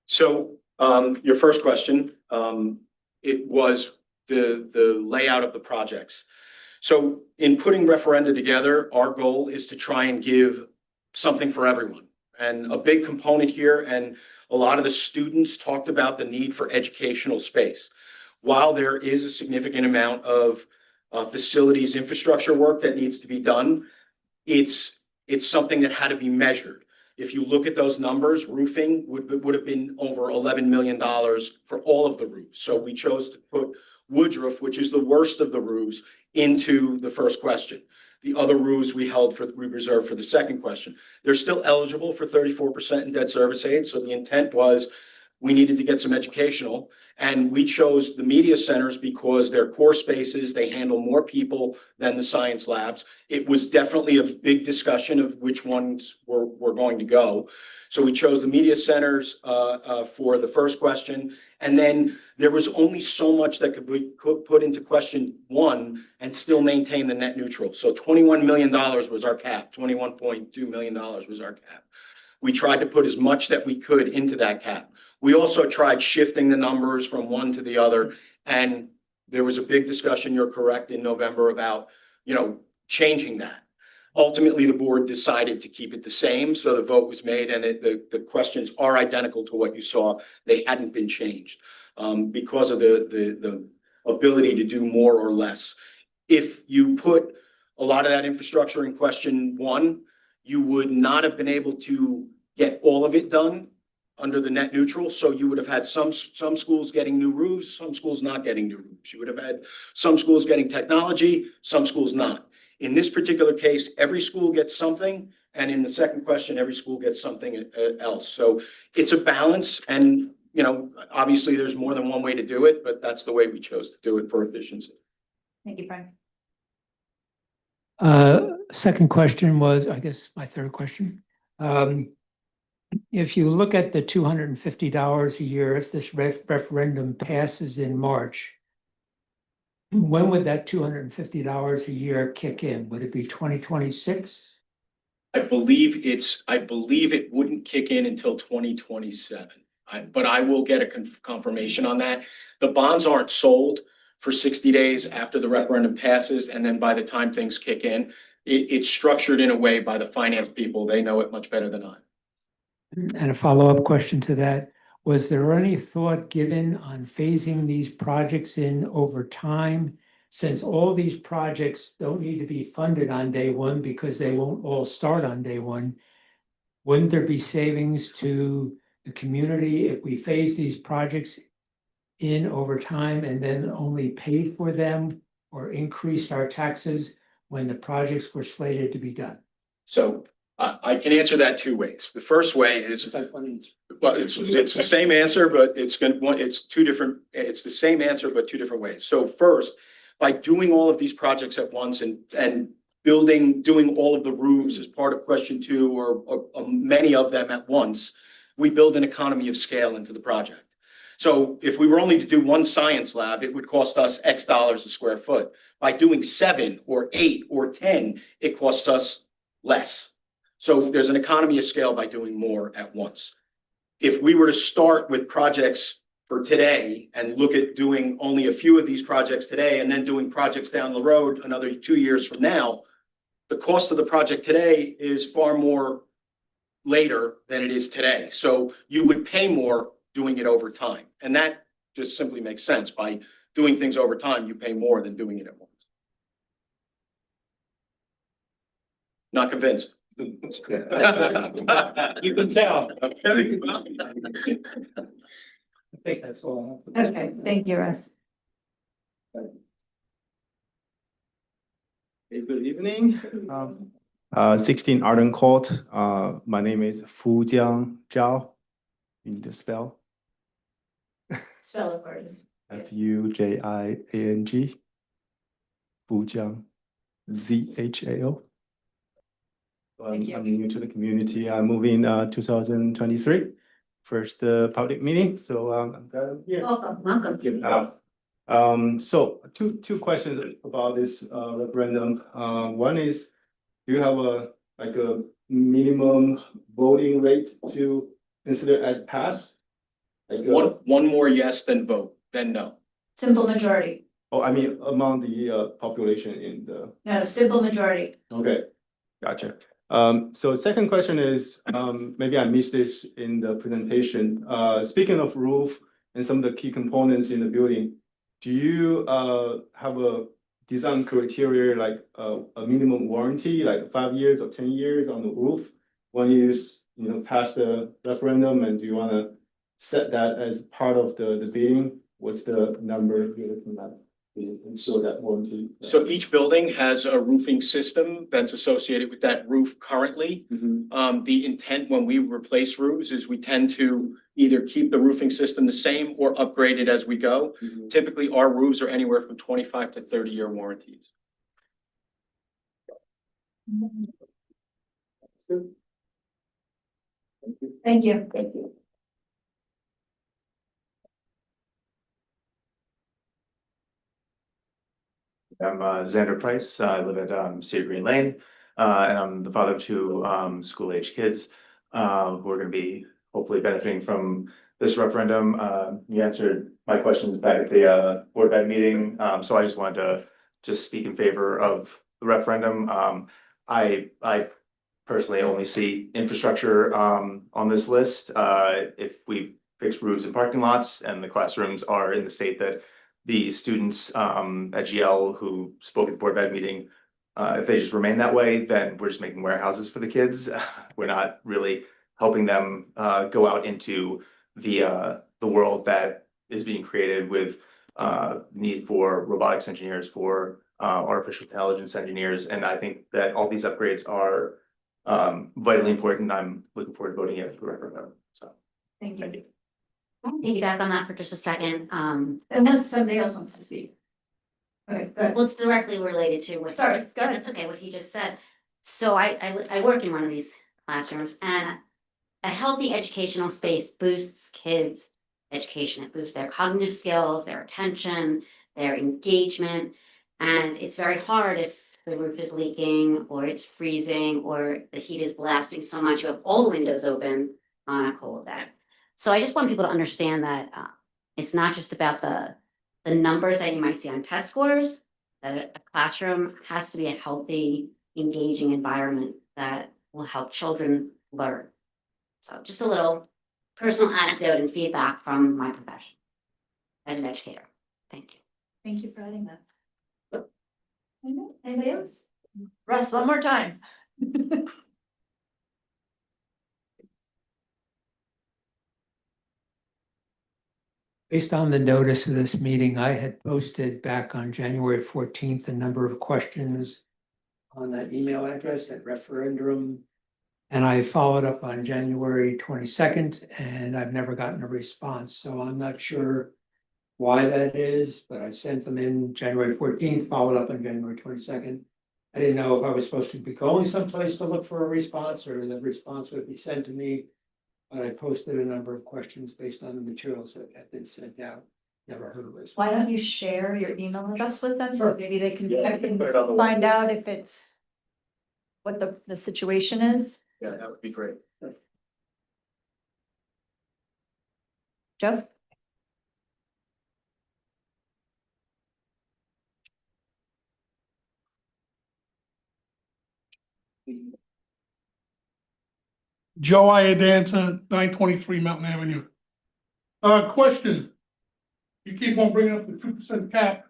So, your first question, it was the layout of the projects. So in putting referenda together, our goal is to try and give something for everyone. And a big component here, and a lot of the students talked about the need for educational space. While there is a significant amount of facilities infrastructure work that needs to be done, it's something that had to be measured. If you look at those numbers, roofing would have been over $11 million for all of the roofs. So we chose to put Woodruff, which is the worst of the roofs, into the first question. The other roofs we reserved for the second question. They're still eligible for 34% in debt service aid. So the intent was we needed to get some educational, and we chose the media centers because they're core spaces. They handle more people than the science labs. It was definitely a big discussion of which ones were going to go. So we chose the media centers for the first question. And then there was only so much that could be put into question one and still maintain the net neutral. So $21 million was our cap, $21.2 million was our cap. We tried to put as much that we could into that cap. We also tried shifting the numbers from one to the other. And there was a big discussion, you're correct, in November about, changing that. Ultimately, the board decided to keep it the same. So the vote was made, and the questions are identical to what you saw. They hadn't been changed because of the ability to do more or less. If you put a lot of that infrastructure in question one, you would not have been able to get all of it done under the net neutral. So you would have had some schools getting new roofs, some schools not getting new roofs. You would have had some schools getting technology, some schools not. In this particular case, every school gets something. And in the second question, every school gets something else. So it's a balance. And, obviously there's more than one way to do it, but that's the way we chose to do it for efficiency. Thank you, Frank. Second question was, I guess, my third question. If you look at the $250 a year, if this referendum passes in March, when would that $250 a year kick in? Would it be 2026? I believe it wouldn't kick in until 2027. But I will get a confirmation on that. The bonds aren't sold for 60 days after the referendum passes. And then by the time things kick in, it's structured in a way by the finance people. They know it much better than I. And a follow-up question to that, was there any thought given on phasing these projects in over time? Since all these projects don't need to be funded on day one because they won't all start on day one, wouldn't there be savings to the community if we phase these projects in over time and then only paid for them or increased our taxes when the projects were slated to be done? So I can answer that two ways. The first way is, well, it's the same answer, but it's the same answer, but two different ways. So first, by doing all of these projects at once and doing all of the roofs as part of question two, or many of them at once, we build an economy of scale into the project. So if we were only to do one science lab, it would cost us X dollars a square foot. By doing 7 or 8 or 10, it costs us less. So there's an economy of scale by doing more at once. If we were to start with projects for today and look at doing only a few of these projects today and then doing projects down the road another 2 years from now, the cost of the project today is far more later than it is today. So you would pay more doing it over time. And that just simply makes sense. By doing things over time, you pay more than doing it at once. Not convinced. You can tell. I think that's all. Okay, thank you, Russ. Good evening. 16 Arden Court. My name is Fu Jiang Zhao. You need to spell Spell it for us. Fujiang. Fu Jiang. ZHAO. Thank you. I'm new to the community. I moved in 2023. First public meeting, so I'm glad I'm here. Welcome. So two questions about this referendum. One is, do you have a minimum voting rate to consider as pass? One more yes than vote, then no. Simple majority. Oh, I mean, among the population in the. No, simple majority. Okay, gotcha. So second question is, maybe I missed this in the presentation. Speaking of roof and some of the key components in the building, do you have a design criteria like a minimum warranty, like 5 years or 10 years on the roof? When you pass the referendum, and do you want to set that as part of the bidding? What's the number you're looking at? Ensure that warranty. So each building has a roofing system that's associated with that roof currently. The intent when we replace roofs is we tend to either keep the roofing system the same or upgrade it as we go. Typically, our roofs are anywhere from 25 to 30-year warranties. Thank you. Thank you. I'm Xander Price. I live at Cedar Green Lane, and I'm the father of two school-age kids who are going to be hopefully benefiting from this referendum. You answered my questions back at the board ed meeting, so I just wanted to speak in favor of the referendum. I personally only see infrastructure on this list. If we fix roofs and parking lots, and the classrooms are in the state that the students at GL who spoke at the board ed meeting, if they just remain that way, then we're just making warehouses for the kids. We're not really helping them go out into the world that is being created with need for robotics engineers, for artificial intelligence engineers, and I think that all these upgrades are vitally important. I'm looking forward to voting yes for referendum. So Thank you. Piggyback on that for just a second. Unless somebody else wants to speak. Okay, good. Well, it's directly related to what. Sorry, go ahead. That's okay, what he just said. So I work in one of these classrooms, and a healthy educational space boosts kids' education. It boosts their cognitive skills, their attention, their engagement. And it's very hard if the roof is leaking or it's freezing or the heat is blasting so much. You have all the windows open on a cold day. So I just want people to understand that it's not just about the numbers that you might see on test scores, that a classroom has to be a healthy, engaging environment that will help children learn. So just a little personal anecdote and feedback from my profession as an educator. Thank you. Thank you for adding that. Anybody else? Russ, one more time. Based on the notice of this meeting, I had posted back on January 14th a number of questions on that email address at referendum. And I followed up on January 22nd, and I've never gotten a response. So I'm not sure why that is, but I sent them in January 14th, followed up on January 22nd. I didn't know if I was supposed to be going someplace to look for a response, or the response would be sent to me. But I posted a number of questions based on the materials that have been sent out. Never heard of this. Why don't you share your email address with them, so Sure. maybe they can Yeah, check and put it on the find out if it's what the situation is. Yeah, that would be great. Joe? Joe Iadanza, 923 Mountain Avenue. Question. You keep on bringing up the 2% cap.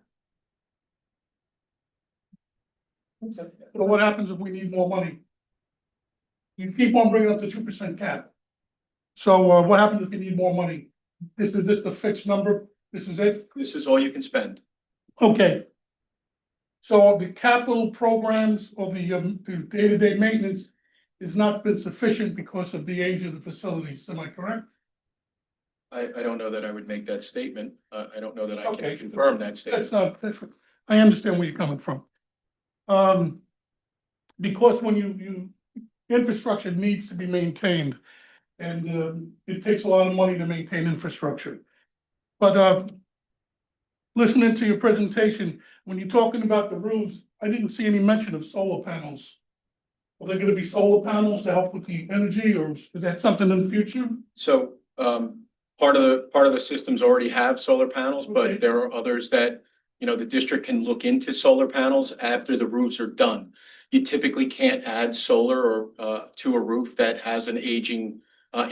So what happens if we need more money? You keep on bringing up the 2% cap. So what happens if you need more money? This is just a fixed number? This is it? This is all you can spend. Okay. So the capital programs of the day-to-day maintenance has not been sufficient because of the age of the facilities, am I correct? I don't know that I would make that statement. I don't know that I Okay. can confirm that That's statement. not, I understand where you're coming from. Because when infrastructure needs to be maintained, and it takes a lot of money to maintain infrastructure. But listening to your presentation, when you're talking about the roofs, I didn't see any mention of solar panels. Are there gonna be solar panels to help with the energy, or is that something in the future? So, part of the systems already have solar panels, Okay. but there are others that, you know, the district can look into solar panels after the roofs are done. You typically can't add solar or, to a roof that has an aging,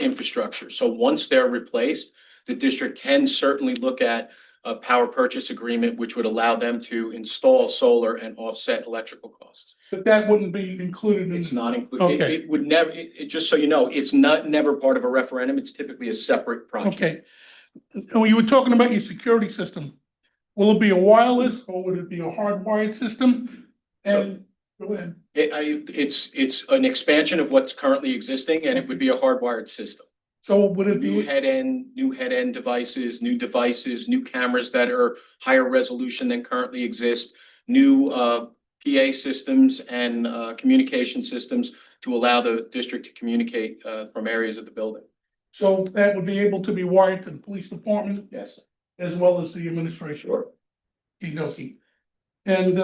infrastructure. So once they're replaced, the district can certainly look at a power purchase agreement, which would allow them to install solar and offset electrical costs. But that wouldn't be included in. It's not included, Okay. it would never, just so you know, it's never part of a referendum, it's typically a separate project. Okay. And when you were talking about your security system, will it be a wireless or would it be a hardwired system? And go ahead. It's an expansion of what's currently existing, and it would be a hardwired system. So would it New be, head end devices, new cameras that are higher resolution than currently exist, new PA systems and communication systems to allow the district to communicate from areas of the building. so that would be able to be wired to the police department Yes. as well as the administration? Sure. Okey-dokey. And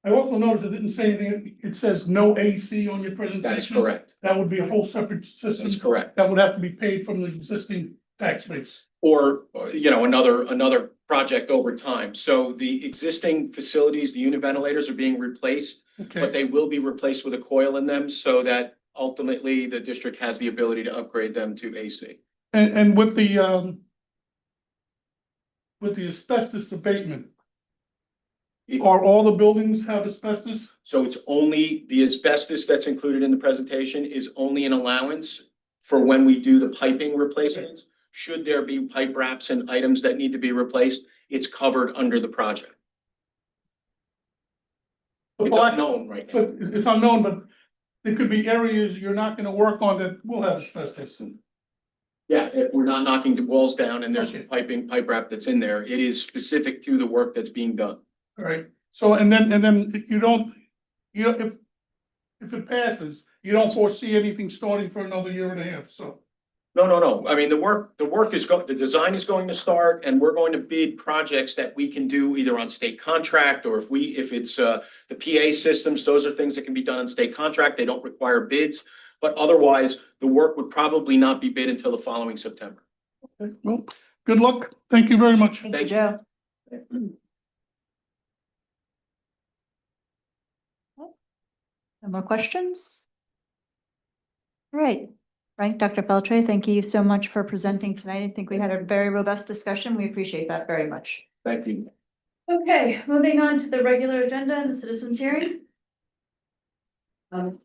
I also noticed it didn't say anything, it says no AC on your presentation. That is correct. That would be a whole separate system. That's correct. That would have to be paid from the existing tax base. Or, you know, another project over time. So the existing facilities, the unit ventilators are being replaced, Okay, but they will be replaced with a coil in them so that ultimately the district has the ability to upgrade them to AC. and with the asbestos abatement, are all the buildings have asbestos? So it's only the asbestos that's included in the presentation is only an allowance for when we do the piping replacements. Should there be pipe wraps and items that need to be replaced, it's covered under the project. It's unknown right now. But it's unknown, but there could be areas you're not gonna work on that will have asbestos. Yeah, if we're not knocking the walls down and there's Okay. pipe wrap that's in there, it is specific to the work that's being done. All right, so and then you don't, if it passes, you don't foresee anything starting for another year and a half, so. No. I mean, the design is going to start and we're going to bid projects that we can do either on state contract or if it's the PA systems, those are things that can be done on state contract. They don't require bids. But otherwise, the work would probably not be bid until the following September. Okay, well, good luck. Thank you very much. Thank you, Joe. No more questions? All right, Frank, Dr. Beltre, thank you so much for presenting tonight. I think we had a very robust discussion. We appreciate that very much. Thank you. Okay, moving on to the regular agenda and the citizens hearing. That's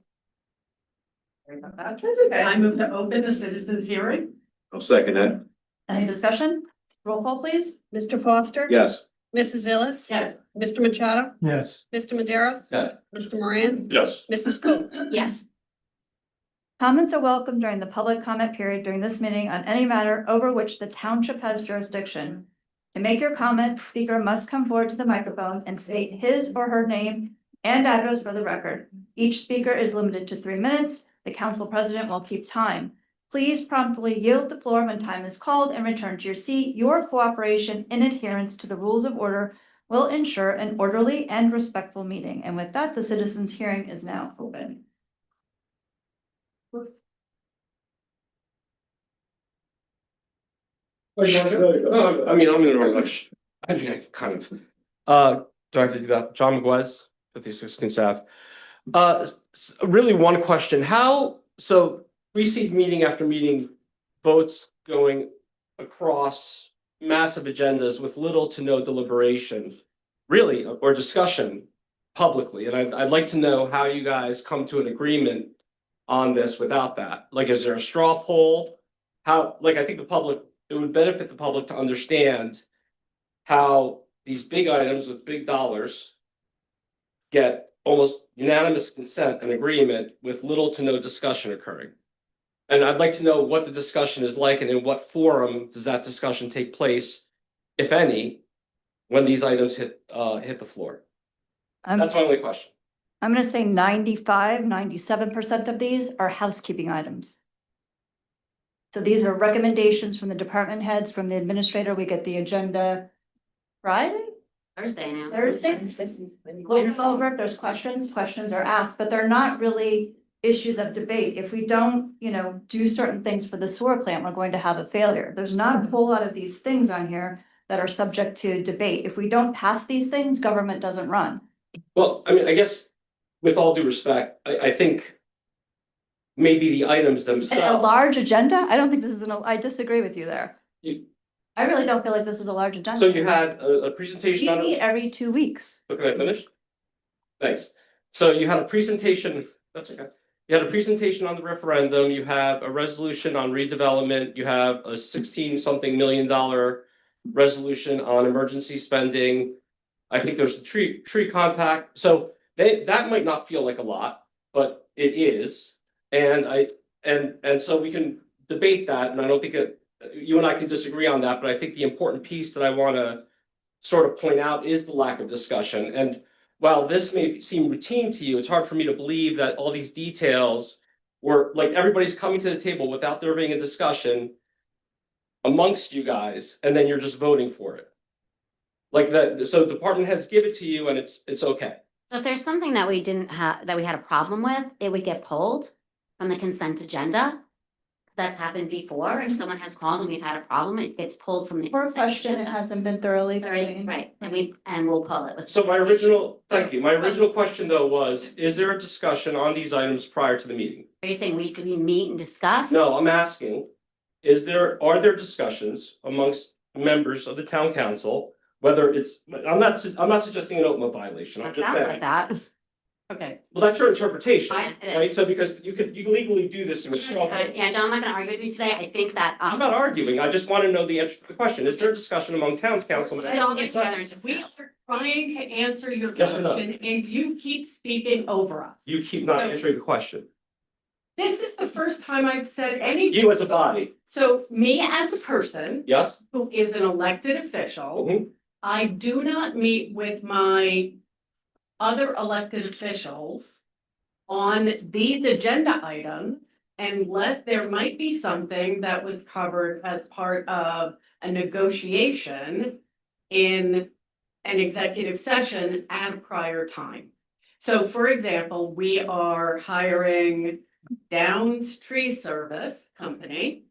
okay. I move to open the citizens hearing. I'll second that. Any discussion? Roll call, please. Mr. Foster. Yes. Mrs. Illis. Yeah. Mr. Machado. Yes. Mr. Maderos. Yeah. Mr. Moran. Yes. Mrs. Coop. Yes. Comments are welcome during the public comment period during this meeting on any matter over which the township has jurisdiction. To make your comment, speaker must come forward to the microphone and state his or her name and address for the record. Each speaker is limited to 3 minutes. The council president will keep time. Please promptly yield the floor when time is called and return to your seat. Your cooperation in adherence to the rules of order will ensure an orderly and respectful meeting. And with that, the citizens' hearing is now open. I mean, I'm in a rush. I mean, I kind of, do I have to do that? John McGuez, 56 staff. Really one question, so we see meeting after meeting, votes going across massive agendas with little to no deliberation, really, or discussion publicly, and I'd like to know how you guys come to an agreement on this without that. Like, is there a straw poll? How, like, I think it would benefit the public to understand how these big items with big dollars get almost unanimous consent and agreement with little to no discussion occurring. And I'd like to know what the discussion is like and in what forum does that discussion take place, if any, when these items hit the floor? I'm, That's my only question. I'm gonna say 97% of these are housekeeping items. So these are recommendations from the department heads, from the administrator. We get the agenda Friday, Thursday now. Thursday. Look them over, if there's questions are asked, but they're not really issues of debate. If we don't, do certain things for the sewer plant, we're going to have a failure. There's not a whole lot of these things on here that are subject to debate. If we don't pass these things, government doesn't run. Well, I mean, I guess with all due respect, I think maybe the items A themselves. large agenda? I don't think this is I disagree with you there. I really don't feel like this is a large agenda. So you had a presentation We on meet it. every 2 weeks. Can I finish? Thanks. So you had a presentation, that's okay. You had a presentation on the referendum, you have a resolution on redevelopment, you have a $16-something million resolution on emergency spending. I think there's the tree compact, so that might not feel like a lot, but it is. And so we can debate that, and I don't think you and I can disagree on that, but I think the important piece that I want to sort of point out is the lack of discussion. And while this may seem routine to you, it's hard for me to believe that all these details were like everybody's coming to the table without there being a discussion amongst you guys, and then you're just voting for it. Like that, so department heads give it to you and it's okay. So if there's something that we didn't have, that we had a problem with, it would get pulled from the consent agenda. That's happened before. If someone has called and we've had a problem, it gets pulled from the. For a consent question, it agenda. hasn't been thoroughly. Right, and we'll pull it. So my original question though was, is there a discussion on these items prior to the meeting? Are you saying we could meet and discuss? No, I'm asking, are there discussions amongst members of the town council? Whether it's, I'm not suggesting an open violation. I'm It just sounds saying. like that. Okay, Well, that's your interpretation, It is. right? So because you legally do this in a straw poll. Yeah, John, I'm not gonna argue with you today. I think that. I'm not arguing. I just want to know the answer to the question. Is there a discussion among town council? We don't get together and We discuss. are trying to answer your Yes or no? question and you keep speaking over us. You keep not answering the question. This is the first time I've said anything. You as a body, So me as a person yes? who is an elected official, Mhm. I do not meet with my other elected officials on these agenda items unless there might be something that was covered as part of a negotiation in an executive session at a prior time. So for example, we are hiring Downs Tree Service Company.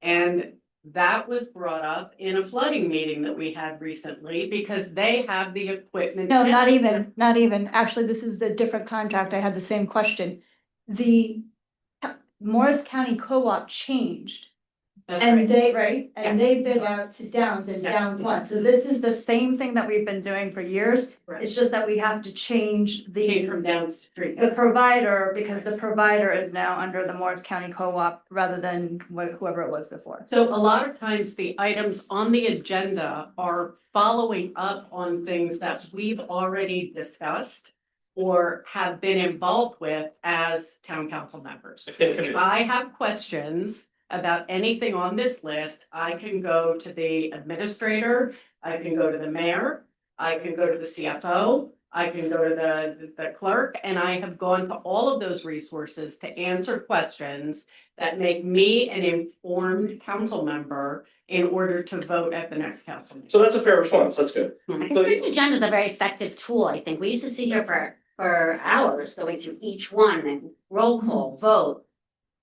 And that was brought up in a flooding meeting that we had recently because they have the equipment. No, not even. Actually, this is a different contract. I had the same question. The Morris County Co-op changed. That's And right. and they bid out to Downs and Yeah. Downs won. So this is the same thing that we've been doing for years. Right. It's just that we have to change Came from the Downs to Tree. provider because the provider is now under the Morris County Co-op rather than whoever it was before. So a lot of times the items on the agenda are following up on things that we've already discussed or have been involved with as town council members. If I have questions about anything on this list, I can go to the administrator, I can go to the mayor, I can go to the CFO, I can go to the clerk, and I have gone to all of those resources to answer questions that make me an informed council member in order to vote at the next council meeting. So that's a fair response. That's good. Consent agenda is a very effective tool, I think. We used to sit here for hours going through each one and roll call, vote.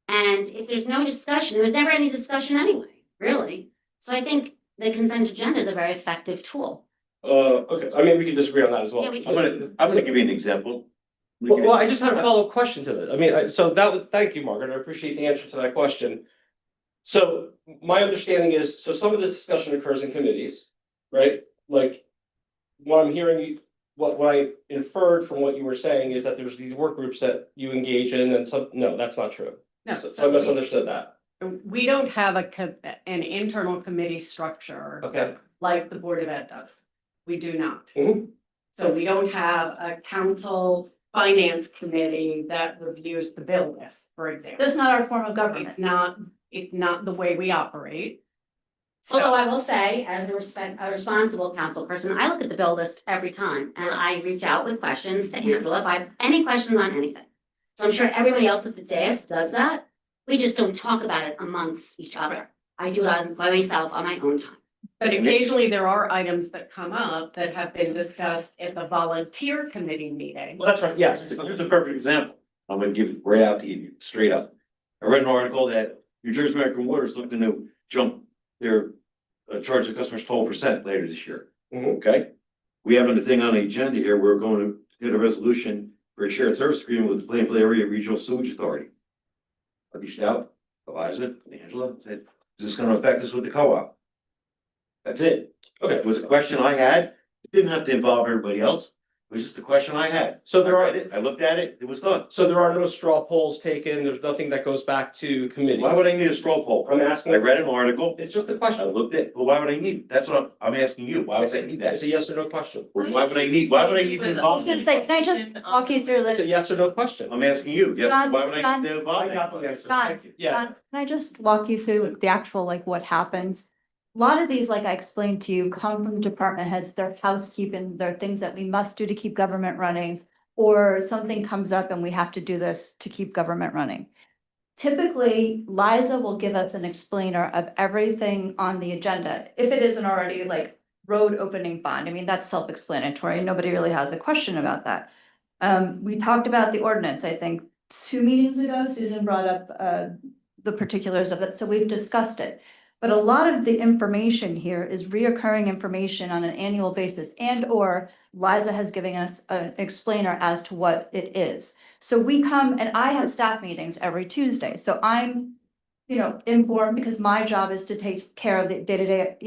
And if there's no discussion, there was never any discussion anyway, really. So I think the consent agenda is a very effective tool. Okay, I mean, we can disagree on that as well. Yeah, we I'm gonna give you an example. Well, I just had a follow-up question to this. I mean, thank you, Margaret. I appreciate the answer to that question. So my understanding is, so some of this discussion occurs in committees, right? Like, what I'm hearing, what I inferred from what you were saying is that there's these work groups that you engage in and some, no, that's not true. No, So I misunderstood that. we don't have an internal committee structure Okay. like the Board of Ed does. We do not. Mhm. So we don't have a council finance committee that reviews the bill list, for example. That's not our form of government. It's not the way we operate. Although I will say, as a responsible council person, I look at the bill list every time and I reach out with questions to Angela if I have any questions on anything. So I'm sure everybody else at the dais does that. We just don't talk about it amongst each other. I do it by myself on my own time. But occasionally there are items that come up that have been discussed at the volunteer committee meeting. Well, that's right, yes, here's a perfect example, I'm gonna give it right out to you, straight up. I read an article that New Jersey American Water is looking to jump their charge the customers 12% later this year. Okay? We have a thing on the agenda here, we're going to get a resolution for a shared service agreement with the Plainfield Area Regional Sewage Authority. I reached out, Eliza, and Angela, said, is this gonna affect us with the co-op? That's it. Okay, it was a question I had, it didn't have to involve everybody else, it was just a question I had. So there I are, read it, I looked at it, it was done. so there are no straw polls taken, there's nothing that goes back to committee. Why would I need a straw poll? I'm asking. I read an article, It's just a I question. looked at, well, why would I need it? That's what I'm asking you, why would I need It's that? a yes or no question. Why would I need to I involve? was gonna say, can I just walk you through It's a this? yes or no question. I'm asking you, yes, John, why would I John, need to involve? I got the answer, John, thank you. Yeah, John, can I just walk you through the actual, like, what happens? A lot of these, like I explained to you, come from department heads, they're housekeeping, they're things that we must do to keep government running. Or something comes up and we have to do this to keep government running. Typically, Liza will give us an explainer of everything on the agenda, if it isn't already like road opening bond. I mean, that's self-explanatory. Nobody really has a question about that. We talked about the ordinance, I think, 2 meetings ago. Susan brought up the particulars of that, so we've discussed it. But a lot of the information here is reoccurring information on an annual basis, and or Liza has given us an explainer as to what it is. So we come, and I have staff meetings every Tuesday, so I'm, informed because my job is to take care of the day-to-day,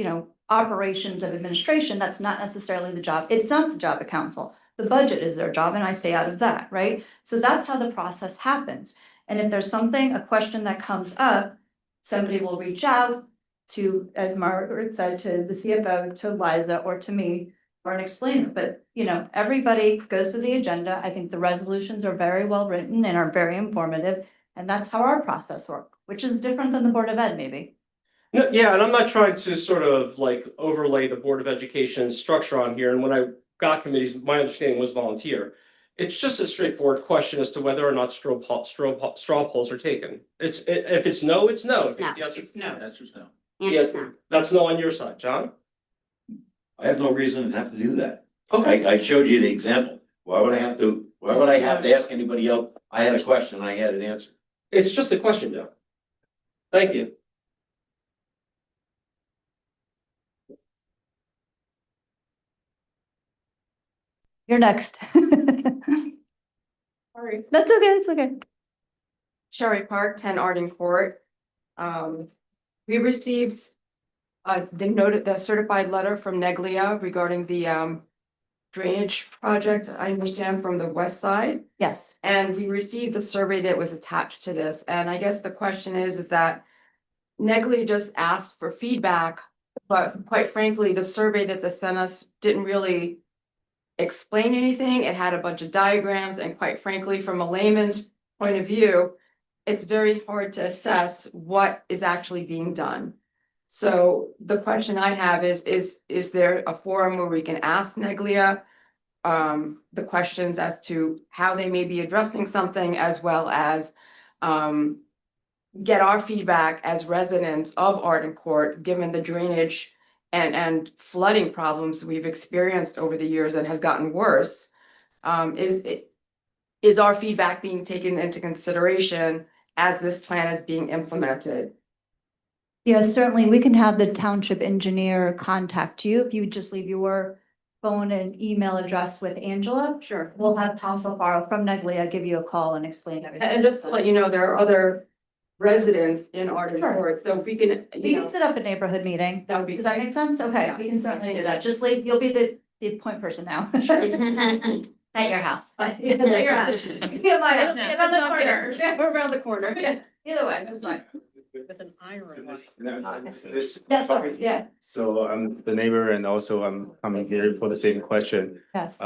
operations of administration. That's not necessarily the job. It's not the job of council. The budget is their job, and I stay out of that, right? So that's how the process happens. And if there's a question that comes up, somebody will reach out to, as Margaret said, to the CFO, to Liza, or to me, or an explainer. But, everybody goes through the agenda. I think the resolutions are very well written and are very informative. And that's how our process works, which is different than the Board of Ed, maybe. no, yeah, and I'm not trying to sort of like overlay the Board of Education structure on here, and when I got committees, my understanding was volunteer. It's just a straightforward question as to whether or not straw polls are taken. If it's no, it's no. It's no. Yes, It's no. That's just now. Andrew's now. that's no on your side, John? I have no reason to have to do that. Okay, I showed you the example. Why would I have to ask anybody else? I had a question, I had an answer. it's just a question, Joe. Thank you. You're next. Sorry. That's okay, it's okay. Sherry Park, 10 Arden Court. We received the certified letter from Neglia regarding the drainage project, I understand, from the west side. Yes. And we received a survey that was attached to this. And I guess the question is that Neglia just asked for feedback, but quite frankly, the survey that they sent us didn't really explain anything. It had a bunch of diagrams, and quite frankly, from a layman's point of view, it's very hard to assess what is actually being done. So the question I have is there a forum where we can ask Neglia the questions as to how they may be addressing something, as well as get our feedback as residents of Arden Court, given the drainage and flooding problems we've experienced over the years and has gotten worse? Is our feedback being taken into consideration as this plan is being implemented? Yes, certainly. We can have the township engineer contact you if you just leave your phone and email address with Angela. Sure. We'll have Tom Safaro from Neglia give you a call and explain everything. And just to let you know, there are other residents in Arden Sure. Court, so we can, We can set up a neighborhood meeting. that would be. Does that make sense? Okay, we can certainly do that. Just leave, you'll be the point person now. At your house. At your house. Yeah, my house. Around the corner. We're around the corner. Yeah, either way, that's fine. With an iron. Yes, sorry, yeah, So I'm the neighbor and also I'm coming here for the same question. yes.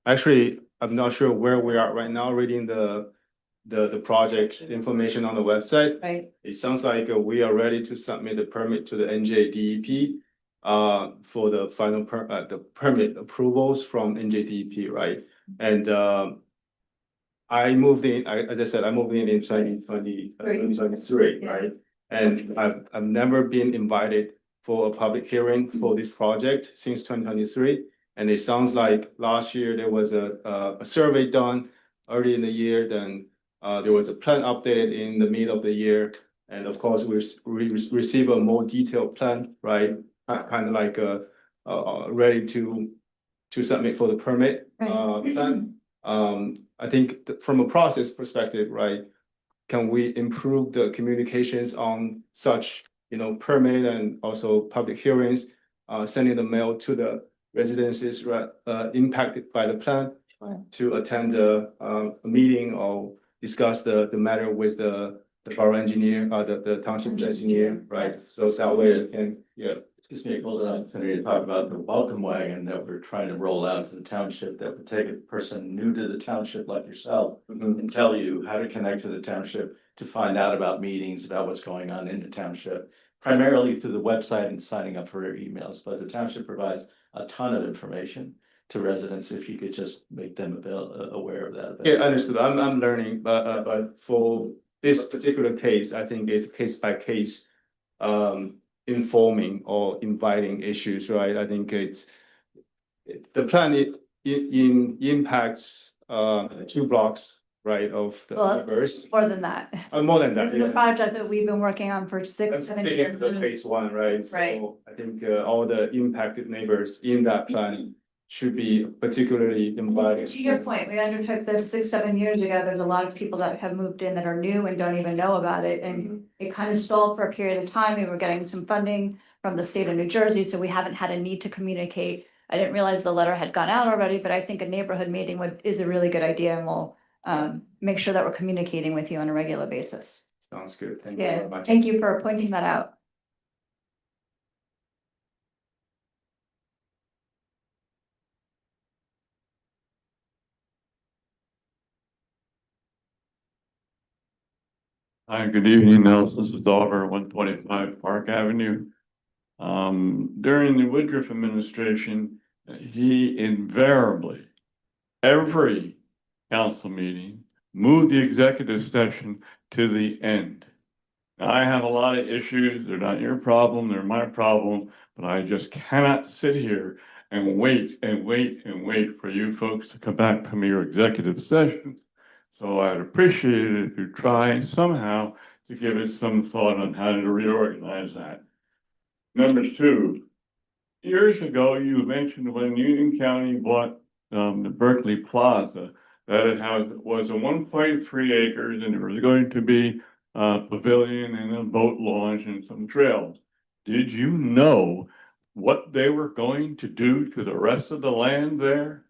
Actually, I'm not sure where we are right now reading the project information on the website. Right, It sounds like we are ready to submit the permit to the NJDEP for the final the permit approvals from NJDEP, right? And I moved in, as I said, I moved in 2023, Yeah. right? And I've never been invited for a public hearing for this project since 2023. And it sounds like last year there was a survey done early in the year, then there was a plan updated in the middle of the year. And of course, we receive a more detailed plan, right? Kind of like ready to submit for the permit plan. I think from a process perspective, right? Can we improve the communications on such, permit and also public hearings, sending the mail to the residences, impacted by the plan to attend a meeting or discuss the matter with the borough engineer, the township engineer, right? So that way it can, Excuse me, hold on, opportunity to talk about the welcome wagon that we're trying to roll out to the township that would take a person new to the township like yourself and tell you how to connect to the township, to find out about meetings, about what's going on in the township, primarily through the website and signing up for their emails, but the township provides a ton of information to residents if you could just make them aware of that. Yeah, understood. I'm learning, but for this particular case, I think it's case by case, informing or inviting issues, right? I think the plan impacts 2 blocks, right, of the Well, universe. more than that. More than that, This is a yeah. project that we've been working on for That's 6-7 big years. into the phase 1, right? Right. So I think all the impacted neighbors in that plan should be particularly invited. To your point, we undertook this 6-7 years ago. There's a lot of people that have moved in that are new and don't even know about it. And it kind of stalled for a period of time. We were getting some funding from the state of New Jersey, so we haven't had a need to communicate. I didn't realize the letter had gone out already, but I think a neighborhood meeting is a really good idea, and we'll make sure that we're communicating with you on a regular basis. Sounds good. Thank you very Yeah, much. thank you for pointing that out. Hi, good evening, Nelson Sauber, 125 Park Avenue. During the Woodruff administration, he invariably, every council meeting, moved the executive session to the end. Now, I have a lot of issues. They're not your problem, they're my problem, but I just cannot sit here and wait and wait and wait for you folks to come back from your executive session. So I'd appreciate it if you try somehow to give it some thought on how to reorganize that. Number 2, years ago, you mentioned when Union County bought the Berkeley Plaza, that it was a 1.3 acres and there was going to be a pavilion and a boat launch and some trails. Did you know what they were going to do to the rest of the land there?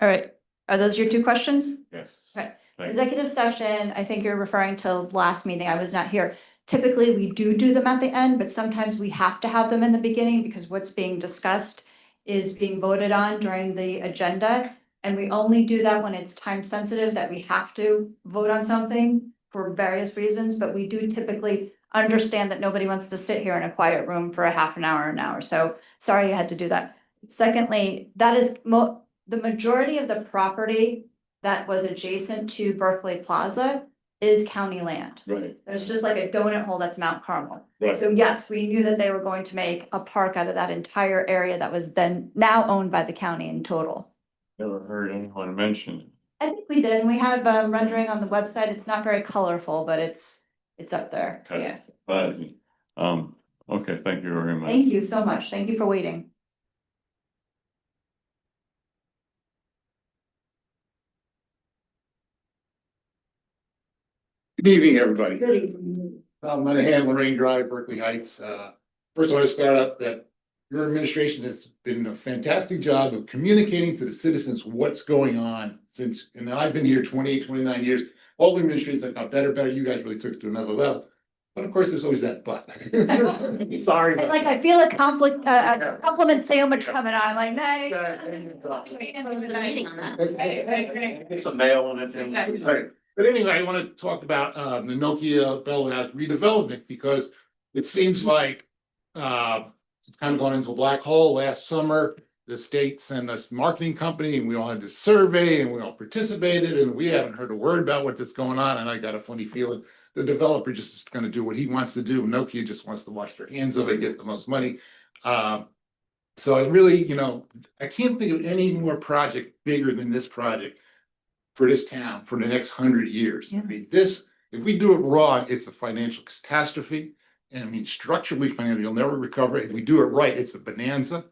All right, are those your 2 questions? Yes. Okay. Thank you. Executive session, I think you're referring to last meeting. I was not here. Typically, we do them at the end, but sometimes we have to have them in the beginning because what's being discussed is being voted on during the agenda. And we only do that when it's time sensitive, that we have to vote on something for various reasons, but we do typically understand that nobody wants to sit here in a quiet room for a half an hour, an hour. So sorry you had to do that. Secondly, that is the majority of the property that was adjacent to Berkeley Plaza is county land. Right. There's just like a donut hole that's Mount Carmel. Right. So yes, we knew that they were going to make a park out of that entire area that was then now owned by the county in total. Never heard anyone mention it. I think we did, and we have rendering on the website. It's not very colorful, but it's up there. Okay. Yeah. But, okay, thank you very much. Thank you so much. Thank you for waiting. Good evening, everybody. Good evening. I'm Monahan, Lorraine Drive, Berkeley Heights. First, I want to start out that your administration has been a fantastic job of communicating to the citizens what's going on since, and I've been here 28, 29 years. all the administrators have got better, you guys really took it to another level. But of course, there's always that but. Sorry. about Like, I feel a compliment sandwich coming on, like, nice. Meeting on that. Get some mail on it. and- Right. But anyway, I want to talk about the Nokia Bell Ave redevelopment because it seems like it's kind of gone into a black hole. Last summer, the state sent us the marketing company and we all had this survey and we all participated and we haven't heard a word about what's going on. And I got a funny feeling the developer just is going to do what he wants to do. Nokia just wants to wash their hands of it, get the most money. So I really, I can't think of any more project bigger than this project for this town for the next 100 years. I mean, if we do it wrong, it's a financial catastrophe. And I mean, structurally, financially, you'll never recover. If we do it right, it's a bonanza.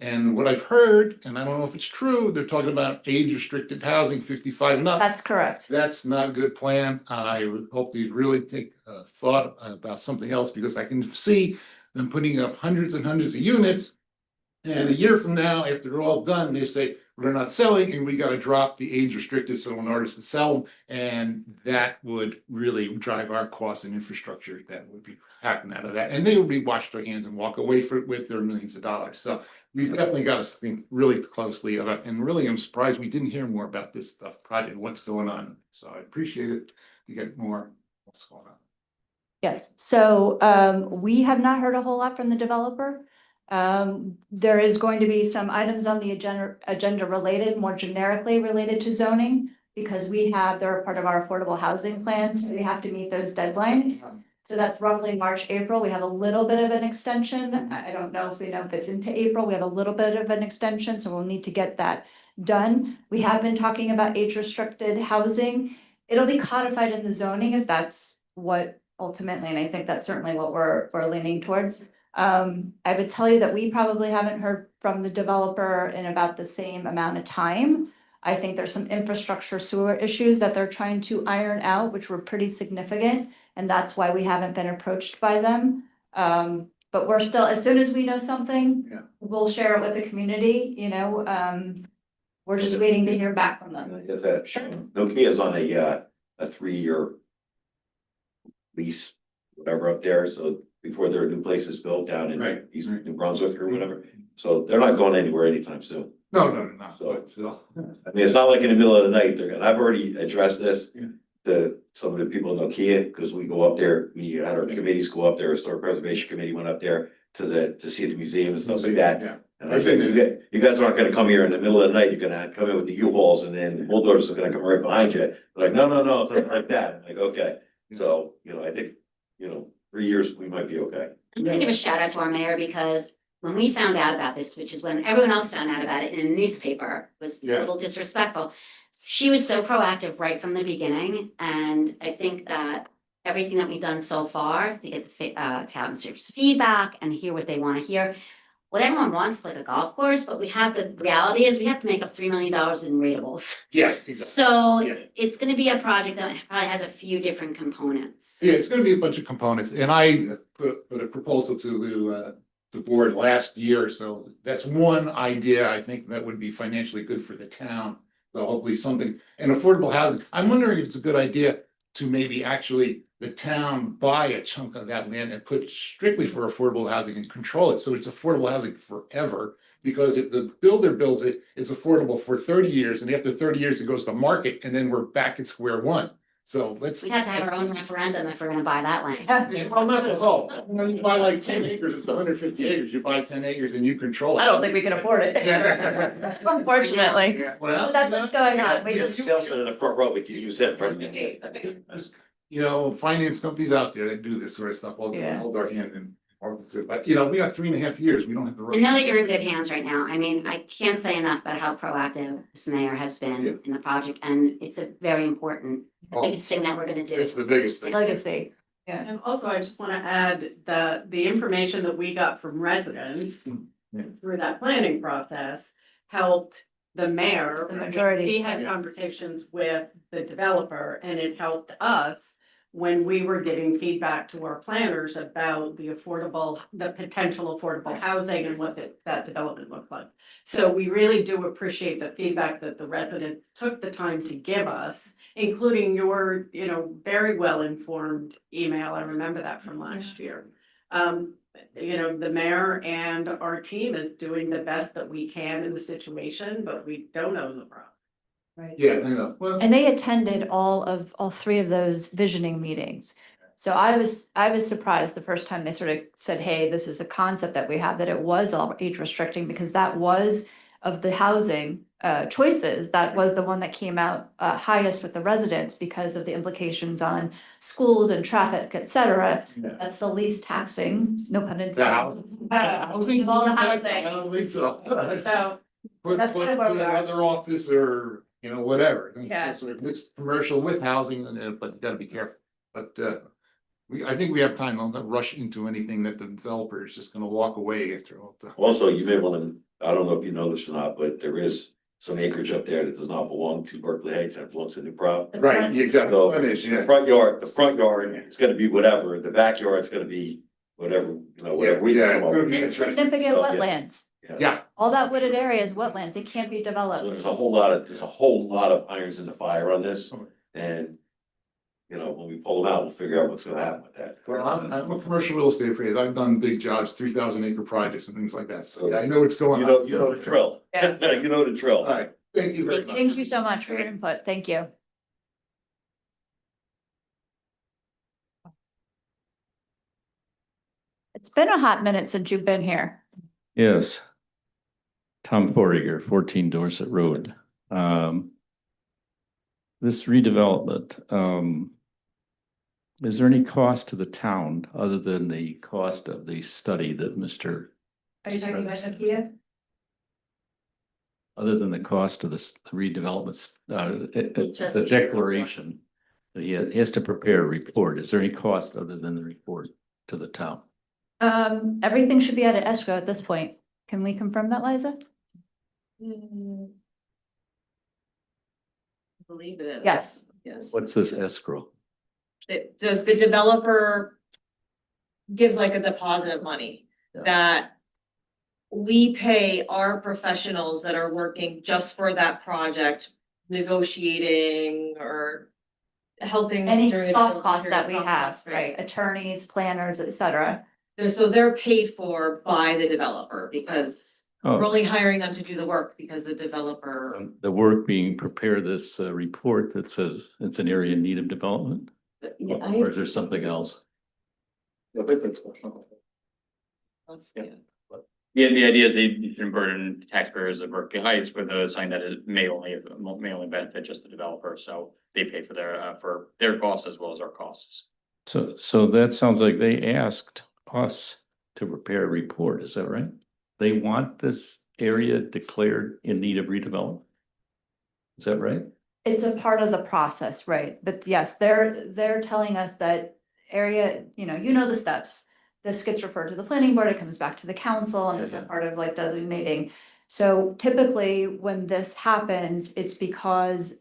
And what I've heard, and I don't know if it's true, they're talking about age restricted housing, 55 and up. That's correct. That's not a good plan. I would hope they'd really take thought about something else because I can see them putting up hundreds and hundreds of units. And a year from now, after they're all done, they say, we're not selling and we got to drop the age restricted so in order to sell them. And that would really drive our costs and infrastructure that would be hacking out of that. And they would be wash their hands and walk away with their millions of dollars. So we've definitely got to think really closely about, and really I'm surprised we didn't hear more about this stuff, project, what's going on. So I appreciate it. You get more what's going on. Yes, so we have not heard a whole lot from the developer. There is going to be some items on the agenda related, more generically related to zoning. Because they're a part of our affordable housing plans, we have to meet those deadlines. So that's roughly March, April. We have a little bit of an extension. I don't know if we know if it's into April. We have a little bit of an extension, so we'll need to get that done. We have been talking about age restricted housing. It'll be codified in the zoning if that's what ultimately, and I think that's certainly what we're leaning towards. I would tell you that we probably haven't heard from the developer in about the same amount of time. I think there's some infrastructure sewer issues that they're trying to iron out, which were pretty significant, and that's why we haven't been approached by them. But we're still, as soon as we know something, we'll share it with the community, we're just waiting to hear back from them. If that, Nokia's on a 3-year lease, whatever up there, so before their new place is built down in East New Brunswick or whatever. So they're not going anywhere anytime soon. No. So, I mean, it's not like in the middle of the night, I've already addressed this to some of the people in Nokia, because we go up there, we had our committees go up there, Historic Preservation Committee went up there to see the museum and stuff like that. And I said, you guys aren't gonna come here in the middle of the night, you're gonna come in with the U-Hauls and then the bulldozers are gonna come right behind you. Like, no, it's not like that. I'm like, okay, so, I think, 3 years, we might be okay. I'm gonna give a shout out to our mayor because when we found out about this, which is when everyone else found out about it in a newspaper, was a little disrespectful. She was so proactive right from the beginning, and I think that everything that we've done so far to get the township's feedback and hear what they want to hear. What everyone wants is like a golf course, but the reality is we have to make up $3 million in ratables. Yes. So it's gonna be a project that probably has a few different components. Yeah, it's gonna be a bunch of components, and I put a proposal to the board last year, so that's one idea I think that would be financially good for the town. So hopefully something, and affordable housing, I'm wondering if it's a good idea to maybe actually the town buy a chunk of that land and put strictly for affordable housing and control it, so it's affordable housing forever. Because if the builder builds it, it's affordable for 30 years, and after 30 years, it goes to market, and then we're back at square one. So let's. We have to have our own referendum if we're gonna buy that land. Well, not at all. You buy like 10 acres, it's 150 acres. You buy 10 acres and you control it. I don't think we can afford it. Unfortunately. Well, That's what's going on. We just. Salesman in the front row, we can use him. Finance companies out there that do this sort of stuff, hold our hand and. But we got 3.5 years. We don't have to. I know that you're in good hands right now. I mean, I can't say enough about how proactive this mayor has been in the project, and it's a very important, the biggest thing that we're gonna do. It's the biggest thing. Legacy. Yeah. And also, I just want to add the information that we got from residents through that planning process helped the mayor. The majority. He had conversations with the developer, and it helped us when we were giving feedback to our planners about the potential affordable housing and what that development looked like. So we really do appreciate the feedback that the residents took the time to give us, including your, very well-informed email. I remember that from last year. The mayor and our team is doing the best that we can in the situation, but we don't own the problem. Right. Yeah, I know. Well, And they attended all three of those visioning meetings. So I was surprised the first time they sort of said, hey, this is a concept that we have, that it was all age restricting, because that was of the housing choices, that was the one that came out highest with the residents because of the implications on schools and traffic, et cetera. Yeah. That's the least taxing, no pun intended. The housing. All the housing. I don't think so. So Put that's kind of where we are. another office or, whatever. It's Yeah. just sort of mixed commercial with housing, but you gotta be careful. But I think we have time. Don't rush into anything that the developer is just gonna walk away after all the. Also, you may wanna, I don't know if you know this or not, but there is some acreage up there that does not belong to Berkeley Heights, that belongs to New Prov. Right, exactly. So, One is, yeah. the front yard, it's gonna be whatever, the backyard's gonna be whatever, whatever we Yeah, can come up with. It's significant So, yeah. wetlands. Yeah. All that wooded area is wetlands. It can't be So developed. there's a whole lot of irons in the fire on this, and, when we pull them out, we'll figure out what's gonna happen with that. Well, I'm a commercial real estate appraiser. I've done big jobs, 3,000 acre projects and things like that. So yeah, I know what's going on. You know the drill. Yeah. You know the drill. All right, thank you very much. Thank you so much for your input. Thank you. It's been a hot minute since you've been here. Yes. Tom Fouriger, 14 Dorset Road. This redevelopment, is there any cost to the town other than the cost of the study that Mr. Are you talking about Nokia? Other than the cost of this redevelopment, the declaration, that he has to prepare a report. Is there any cost other than the report to the town? Everything should be out of escrow at this point. Can we confirm that, Liza? Believe it. Yes. Yes. What's this escrow? The developer gives like a deposit of money that we pay our professionals that are working just for that project, negotiating or helping. Any during the soft costs period, that we soft have, costs, right? Attorneys, planners, et cetera. So they're paid for by the developer because we're only hiring them to do the work because the developer. The work being prepare this report that says it's an area in need of development? Or is there something else? Yeah, the idea is they shouldn't burden taxpayers of Berkeley Heights with a sign that it may only benefit just the developer, so they pay for their costs as well as our costs. So that sounds like they asked us to prepare a report, is that right? They want this area declared in need of redevelopment? Is that right? It's a part of the process, right? But yes, they're telling us that area, you know the steps. This gets referred to the planning board, it comes back to the council, and it's a part of like designating. So typically, when this happens, it's because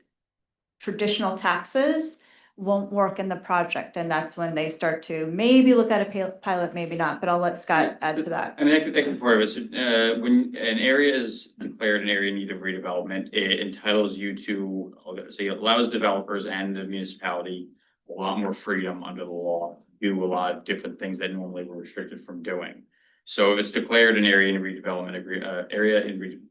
traditional taxes won't work in the project, and that's when they start to maybe look at a pilot, maybe not, but I'll let Scott add to that. I mean, that could be part of it. So, when an area is declared an area in need of redevelopment, it entitles you to, it allows developers and the municipality a lot more freedom under the law, to do a lot of different things that normally were restricted from doing. So if it's declared an area in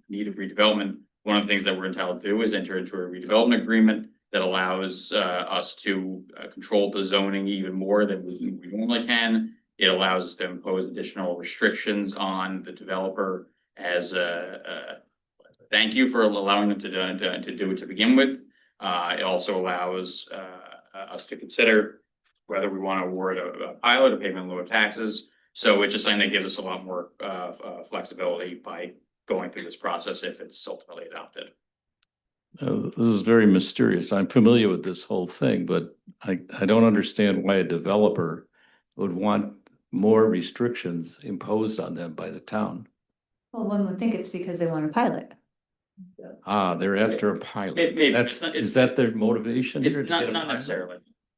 need of redevelopment, one of the things that we're entitled to do is enter into a redevelopment agreement that allows us to control the zoning even more than we normally can. It allows us to impose additional restrictions on the developer as a thank you for allowing them to do it to begin with. It also allows us to consider whether we want to award a pilot, a payment in lieu of taxes. So it's just something that gives us a lot more flexibility by going through this process if it's ultimately adopted. This is very mysterious. I'm familiar with this whole thing, but I don't understand why a developer would want more restrictions imposed on them by the town. Well, one would think it's because they want a pilot. They're after a pilot. Maybe. Is that their motivation? It's here to get a not pilot? necessarily.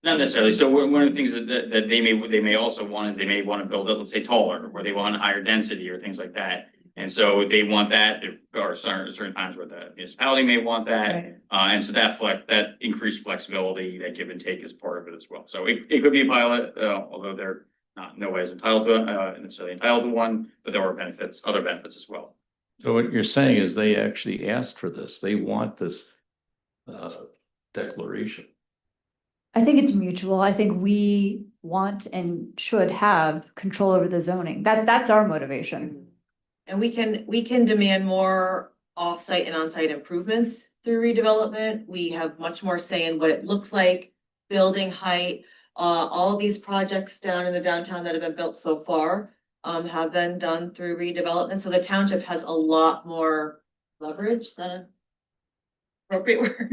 Not necessarily. So one of the things that they may also want is they may want to build it, let's say taller, or they want higher density or things like that. And so they want that, there are certain times where the municipality may want that. Right. And so that increased flexibility, that give and take is part of it as well. So it could be a pilot, although they're not no ways entitled to, necessarily entitled to one, but there are benefits, other benefits as well. So what you're saying is they actually asked for this, they want this declaration. I think it's mutual. I think we want and should have control over the zoning. That's our motivation. And we can demand more off-site and on-site improvements through redevelopment. We have much more say in what it looks like, building height. All these projects down in the downtown that have been built so far have been done through redevelopment. So the township has a lot more leverage than appropriate word.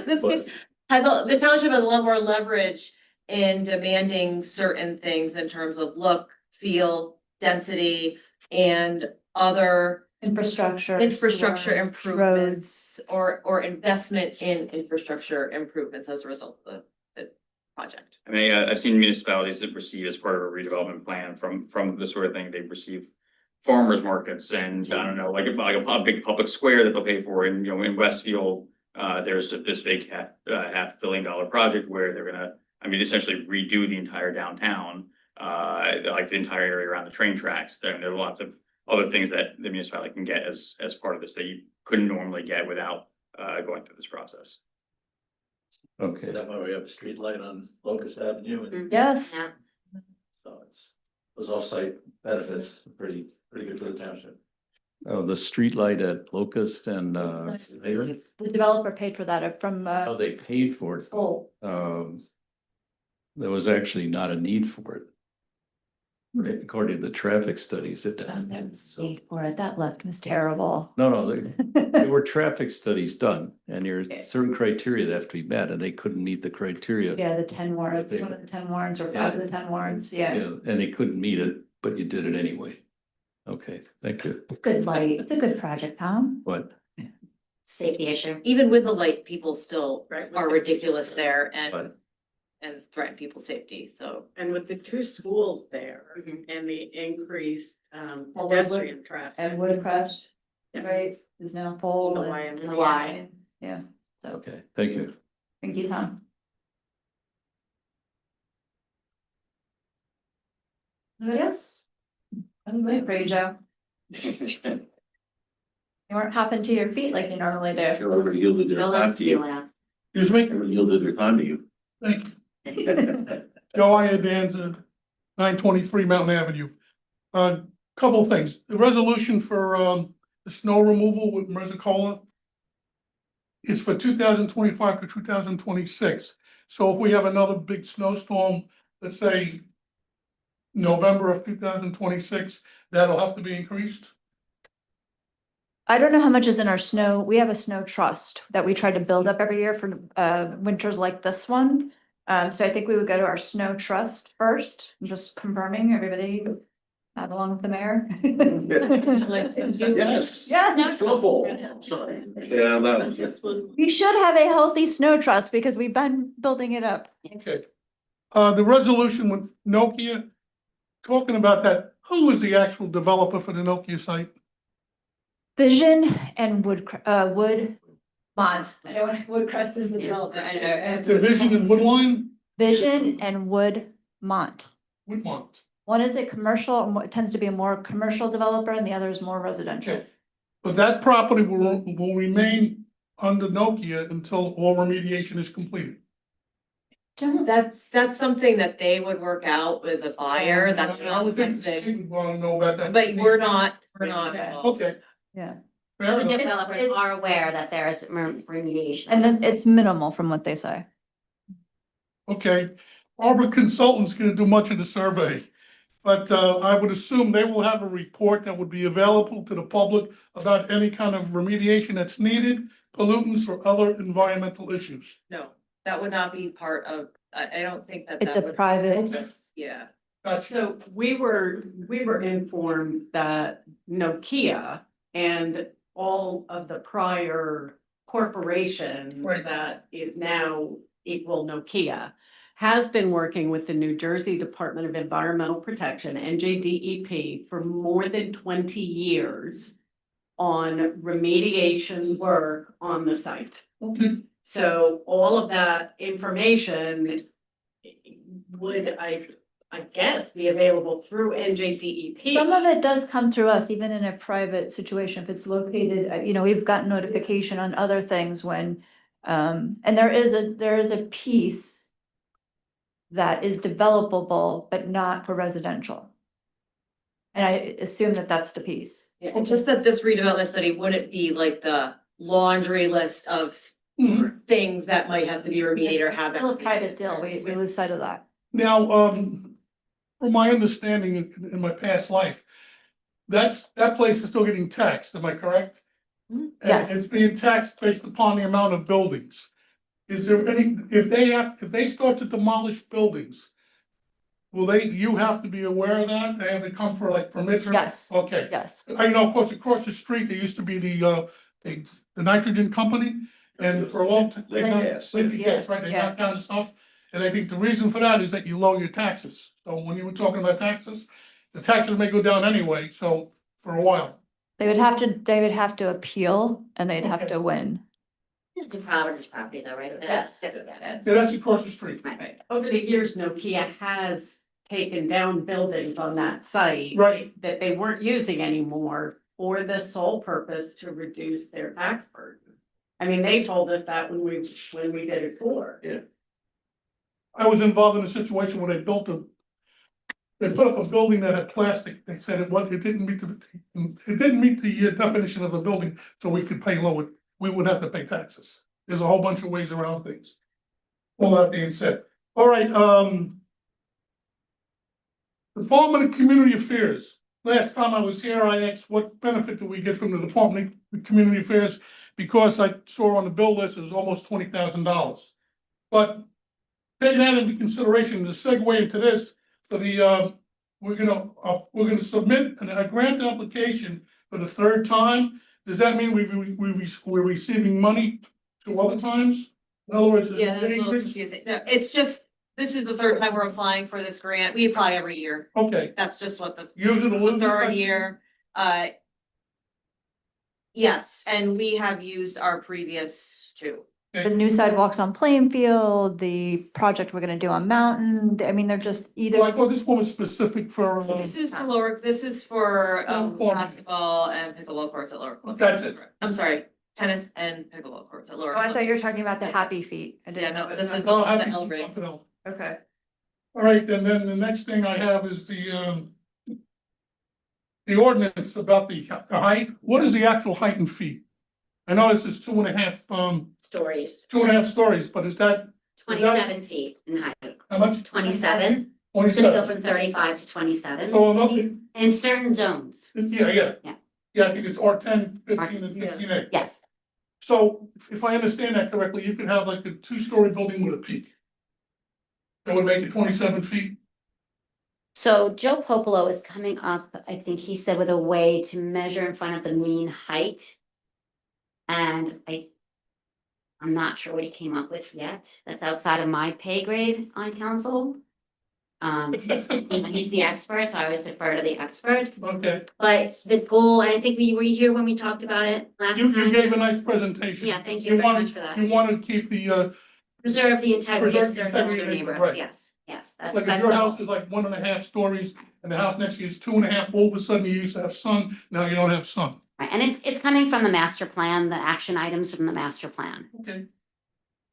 This case. The township has a lot more leverage in demanding certain things in terms of look, feel, density, and other Infrastructure. infrastructure sewer, improvements or investment in infrastructure improvements as a result of the project. I mean, I've seen municipalities that receive as part of a redevelopment plan from the sort of thing, they've received farmers markets and I don't know, like a big public square that they'll pay for. And, you know, in Westfield, there's this big $500 million project where they're gonna, I mean, essentially redo the entire downtown, like the entire area around the train tracks. There are lots of other things that the municipality can get as part of this that you couldn't normally get without going through this process. Okay. That way we have a street light on Locust Avenue and Yes. so it's, those off-site benefits, are pretty good for the township. Oh, the street light at Locust and The developer paid for that from oh, they paid for it. Oh. There was actually not a need for it. According to the traffic studies, it. Paid for it. That left was terrible. No, there were traffic studies done and there's certain criteria that have to be met and they couldn't meet the criteria. Yeah, the 10 warrants, one of the 10 warrants or 5 of the 10 warrants, yeah. Yeah, and they couldn't meet it, but you did it anyway. Okay, thank you. It's a good light. It's a good project, Tom. What? Safety issue. Even with the light, people still are ridiculous there and threaten people's safety, so. And with the two schools there and the increased pedestrian traffic. And Woodcrest, right, is now full. The and- YMCA. Yeah, Okay, thank you. thank you, Tom. Anybody else? I was waiting for you, Joe. You weren't hopping to your feet like you normally do. Everybody yielded their time to you. Excuse me? Everybody yielded their time to you. Thanks. Joe Danza, 923 Mountain Avenue. Couple of things. The resolution for the snow removal with Mezzacola is for 2025 to 2026. So if we have another big snowstorm, let's say November of 2026, that'll have to be increased? I don't know how much is in our snow. We have a snow trust that we try to build up every year for winters like this one. So I think we would go to our snow trust first, I'm just confirming everybody not along with the mayor. Yes. Yes. Sorry. Yeah, that. We should have a healthy snow trust because we've been building it up. Okay. The resolution with Nokia, talking about that, who was the actual developer for the Nokia site? Vision and Woodmont. I know Woodcrest is the developer. I know. Division and Woodline? Vision and Woodmont. Woodmont. One is a commercial, it tends to be a more commercial developer and the other is more residential. Okay. But that property will remain under Nokia until all remediation is completed. That's something that they would work out with a buyer. That's I not would think something, Steve would wanna know about that. but we're not involved. Okay. Yeah. Fair The enough. developers are aware that there is remediation. And then it's minimal from what they say. Okay, Arbor Consultant's gonna do much of the survey. But I would assume they will have a report that would be available to the public about any kind of remediation that's needed, pollutants or other environmental issues. No, that would not be part of, I don't think that. It's that a would- private. Yeah. So we were informed that Nokia and all of the prior corporation Right. that is now equal Nokia has been working with the New Jersey Department of Environmental Protection, NJDEP, for more than 20 years on remediation work on the site. So all of that information would, I guess, be available through NJDEP. Some of it does come through us, even in a private situation, if it's located, we've gotten notification on other things when, and there is a piece that is developable, but not for residential. And I assume that that's the piece. Yeah, just that this redevelopment study wouldn't be like the laundry list of things that might have to be remediated or have. Still a private deal, we lose sight of that. Now, from my understanding in my past life, that place is still getting taxed, am I correct? And Yes. it's being taxed based upon the amount of buildings. Is there any, if they start to demolish buildings, you have to be aware of that? They have to come for like permits? Yes. Okay. Yes. I know, of course, across the street, there used to be the nitrogen company, and for a long time. Gas. Gas, right, they knocked down stuff, and I think the reason for that is that you lower your taxes. So when you were talking about taxes, the taxes may go down anyway, so for a while. They would have to appeal and they'd have to win. It's the Providence property though, right? Yes. Yeah, that's across the street. Right. Over the years, Nokia has taken down buildings on that site. Right. That they weren't using anymore for the sole purpose to reduce their tax burden. I mean, they told us that when we did it for. Yeah. I was involved in a situation where they put up a building that had plastic. They said it didn't meet the definition of a building, so we could pay lower. We would have to pay taxes. There's a whole bunch of ways around things. All that being said, all right, Department of Community Affairs. Last time I was here, I asked what benefit do we get from the Department of Community Affairs? Because I saw on the bill list, it was almost $20,000. But taking that into consideration, to segue into this, for the, we're gonna submit a grant application for the third time. Does that mean we're receiving money to other times? In other words, Yeah, that's a little confusing. No, it's just, this is the third time we're applying for this grant. We apply every year. Okay. That's just what Use it or it's lose the it third type? year. Yes, and we have used our previous two. The new sidewalks on Plainfield, the project we're gonna do on Mountain, I mean, they're just either. Well, I thought this one was specific for. This is for basketball and pickleball courts at Lower. That's it. I'm sorry, tennis and pickleball courts at Lower. Oh, I thought you were talking about the Happy Feet. I didn't Yeah, know. no, this is Oh, the happy L ring. something else. Okay. All right, and then the next thing I have is the ordinance about the height. What is the actual height in feet? I know this is 2.5, Stories. 2.5 stories, but is that? 27 feet in height. How much? 27. It's gonna go 27. from 35 to 27. So, okay, In certain zones. yeah. Yeah. Yeah, I think it's R10, 15, and 15A. Yes. So if I understand that correctly, you could have like a 2-story building with a peak. That would make it 27 feet. So Joe Popolo is coming up, I think he said, with a way to measure and find out the mean height. And I'm not sure what he came up with yet. That's outside of my pay grade on council. He's the expert, so I always defer to the expert. Okay. But the goal, I think we were here when we talked about it last You time. gave a nice presentation. Yeah, thank you very much for that. You want to keep the, Preserve the integrity of Preserve the certain integrity older of the neighborhoods, neighborhood, yes, that's. like if that's your the house goal. is like 1.5 stories and the house next to you is 2.5, all of a sudden you used to have sun, now you don't have sun. Right, and it's coming from the master plan, the action items from the master plan. Okay.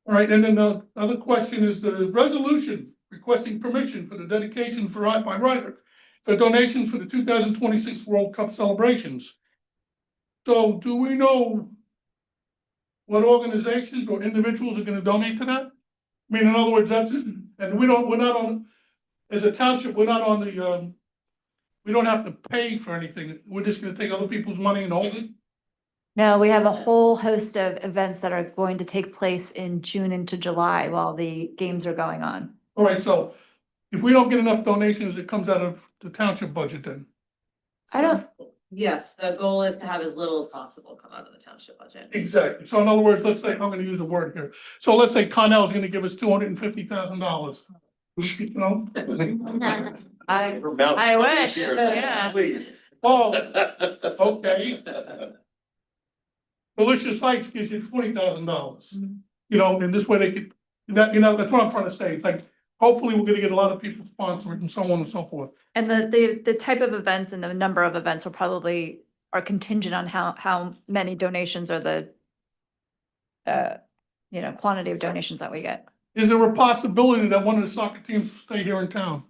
All right, and then the other question is the resolution requesting permission for the dedication by Ryder for donations for the 2026 World Cup celebrations. So do we know what organizations or individuals are gonna donate to that? I mean, in other words, and we're not on, as a township, we're not on the, we don't have to pay for anything. We're just gonna take other people's money and hold it? No, we have a whole host of events that are going to take place in June into July while the games are going on. All right, so if we don't get enough donations, it comes out of the township budget then? I don't, Yes, the goal is to have as little as possible come out of the township budget. Exactly. So in other words, let's say, I'm gonna use a word here. So let's say Connell's gonna give us $250,000. You know? I wish, yeah. Please. Oh, okay. Delicious Heights gives you $20,000. You know, and this way they could, that, you know, that's what I'm trying to say. It's like, hopefully we're gonna get a lot of people sponsoring and so on and so forth. And the type of events and the number of events will probably are contingent on how many donations or the quantity of donations that we get. Is there a possibility that one of the soccer teams will stay here in town?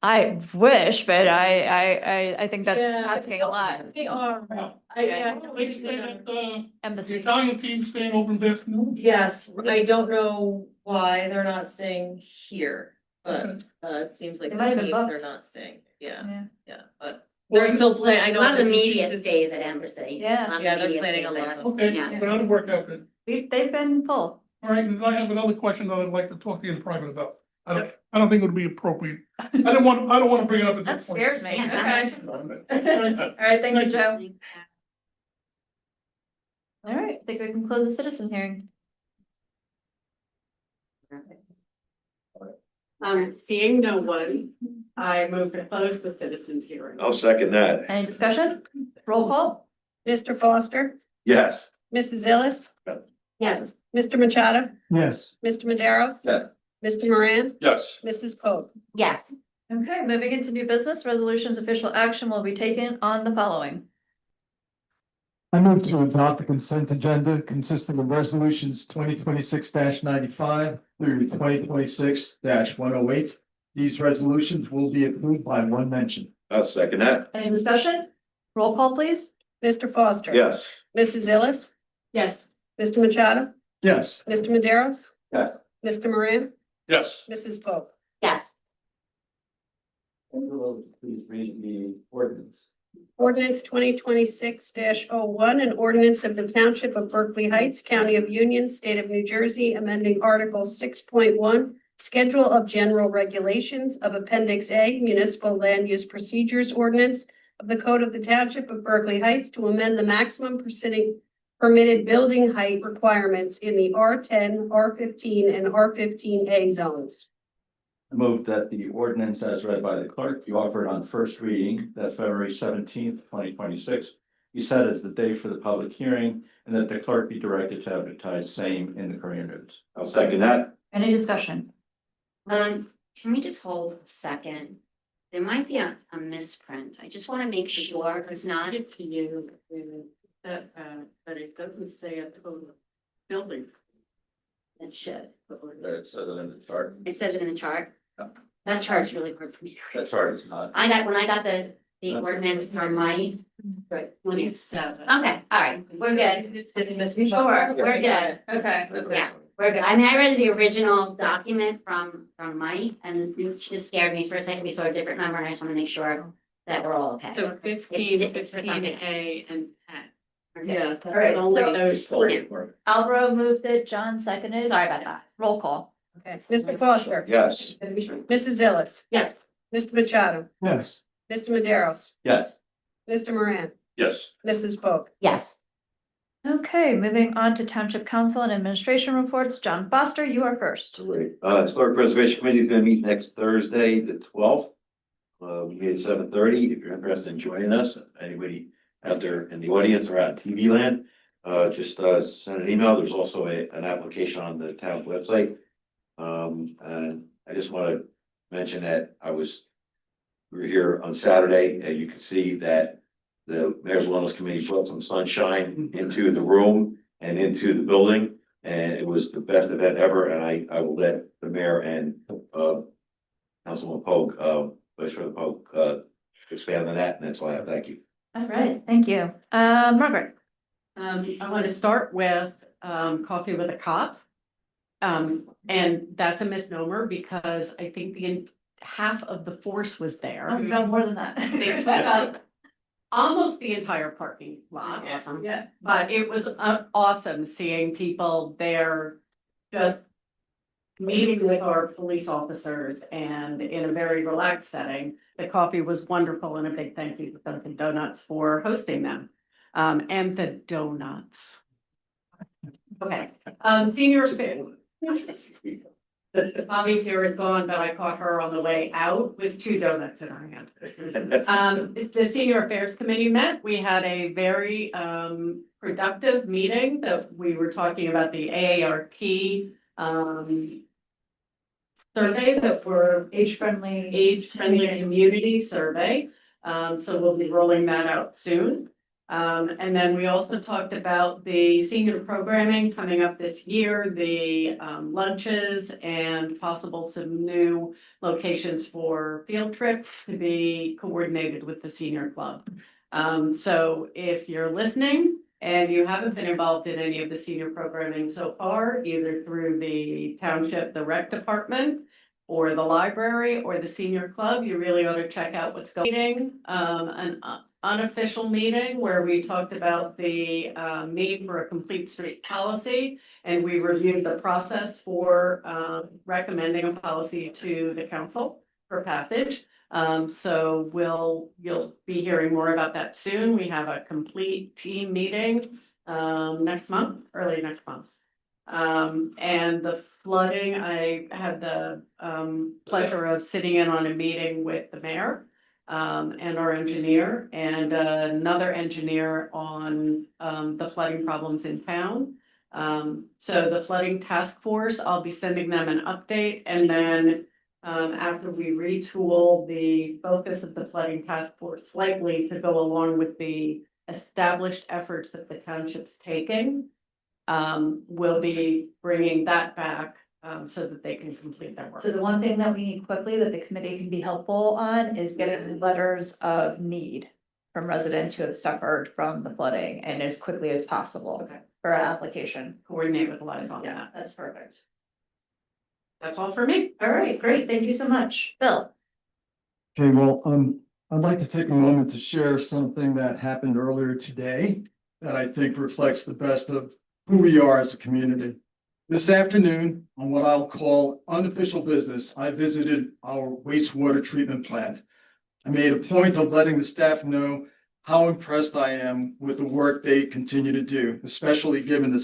I wish, but I think that's Yeah. asking a lot. They are. They stay at the Embassy. Italian team staying over in Boston. Yes, I don't know why they're not staying here, but it seems like They the might have been teams are booked. not staying, yeah, Yeah. yeah, but they're still playing, I A know. lot of the Embassy media Suites is- stays at Embassy. Yeah. lot of Yeah, they're media planning a stays lot there. of. Okay, Yeah. but that'll work out good. They've been full. All right, and I have another question that I'd like to talk to you in private about. I don't think it would be appropriate. I don't want to bring it up at That this point. scares me. Yes, Okay. All All right, thank you, Joe. All right, I think we can close the citizen hearing. Seeing no one, I move to close the citizens hearing. I'll second that. Any discussion? Roll call? Mr. Foster, Yes. Mrs. Illis, Yes. Mr. Machado, Yes. Mr. Maderos. Yes. Mr. Moran, Yes. Mrs. Pope. Yes, Okay, moving into new business, resolutions, official action will be taken on the following. I move to adopt the consent agenda consisting of resolutions 2026-95 through 2026-108. These resolutions will be approved by one mention. I'll second that. Any discussion? Roll call, please. Mr. Foster. Yes. Mrs. Illis, Yes. Mr. Machado, Yes. Mr. Maderos. Yes. Mr. Moran, Yes. Mrs. Pope. yes, And you will please read the ordinance. Ordinance 2026-01, an ordinance of the Township of Berkeley Heights, County of Union, State of New Jersey, amending Article 6.1, Schedule of General Regulations of Appendix A, Municipal Land Use Procedures Ordinance of the Code of the Township of Berkeley Heights to amend the maximum permitted building height requirements in the R10, R15, and R15A zones. I move that the ordinance as read by the clerk be offered on first reading, that February 17th, 2026 be set as the day for the public hearing, and that the clerk be directed to advertise same in the Courier News. I'll second that. Any discussion? can we just hold a second? There might be a misprint. I just want to make sure it's not. It to you, but it doesn't say a total building. It should. It says it in the chart. It says it in the chart. Yeah. That chart's really hard for me. to read. That chart is not. When I got the ordinance from Mike. Right, 27. Okay, all right, we're good. Did we miss me? Sure, we're good. Okay. Yeah, we're good. I mean, I read the original document from Mike and it just scared me for a second. We saw a different number and I just want to make sure that we're all okay. So 15, It's for something. 15A and 10. Okay. All right, Only so those four. Alvaro moved it, John seconded. Sorry about that. Roll call. Okay, Mr. Foster. Yes. Mrs. Illis, Yes. Mr. Machado, Yes. Mr. Maderos, Yes. Mr. Moran, Yes. Mrs. Pope. Yes, Okay, moving on to Township Council and Administration reports. John Foster, you are first. Great. Historic Preservation Committee is gonna meet next Thursday, the 12th. We meet at 7:30. If you're interested in joining us, anybody out there in the audience or out in TV land, just send an email. There's also an application on the town's website. And I just want to mention that we were here on Saturday, and you can see that the Mayor's Wellness Committee brought some sunshine into the room and into the building. And it was the best event ever, and I will let the mayor and Councilman Pogue, Vice President Pogue, expand on that, and that's all I have. Thank you. All right, thank you. Margaret. I want to start with Coffee with a Cop. And that's a misnomer because I think half of the force was there. Oh, no, more than that. They took up almost the entire parking lot. awesome. Yeah. But it was awesome seeing people there just meeting with our police officers and in a very relaxed setting. The coffee was wonderful and a big thank you to Dunkin' Donuts for hosting them. And the donuts. Okay, senior Bobby here is gone, but I caught her on the way out with 2 donuts in her hand. The Senior Affairs Committee met. We had a very productive meeting that we were talking about the AARP survey that were age-friendly community survey. So we'll be rolling that out soon. And then we also talked about the senior programming coming up this year, the lunches and possible some new locations for field trips to be coordinated with the senior club. So if you're listening and you haven't been involved in any of the senior programming so far, either through the township, the rec department, or the library, or the senior club, you really ought to check out what's going on. An unofficial meeting where we talked about the need for a complete street policy, and we reviewed the process for recommending a policy to the council for passage. So you'll be hearing more about that soon. We have a complete team meeting next month, early next month. And the flooding, I had the pleasure of sitting in on a meeting with the mayor and our engineer and another engineer on the flooding problems in town. So the flooding task force, I'll be sending them an update, and then after we retool the focus of the flooding task force slightly to go along with the established efforts that the township's taking, we'll be bringing that back so that they can complete their work. So the one thing that we need quickly that the committee can be helpful on is getting letters of need from residents who have suffered from the flooding and as quickly as possible Okay. for our application. Coordinate with Liza on Yeah, that. that's perfect. That's all for me. All right, great. Thank you so much. Bill. Okay, well, I'd like to take a moment to share something that happened earlier today that I think reflects the best of who we are as a community. This afternoon, on what I'll call unofficial business, I visited our wastewater treatment plant. I made a point of letting the staff know how impressed I am with the work they continue to do, especially given the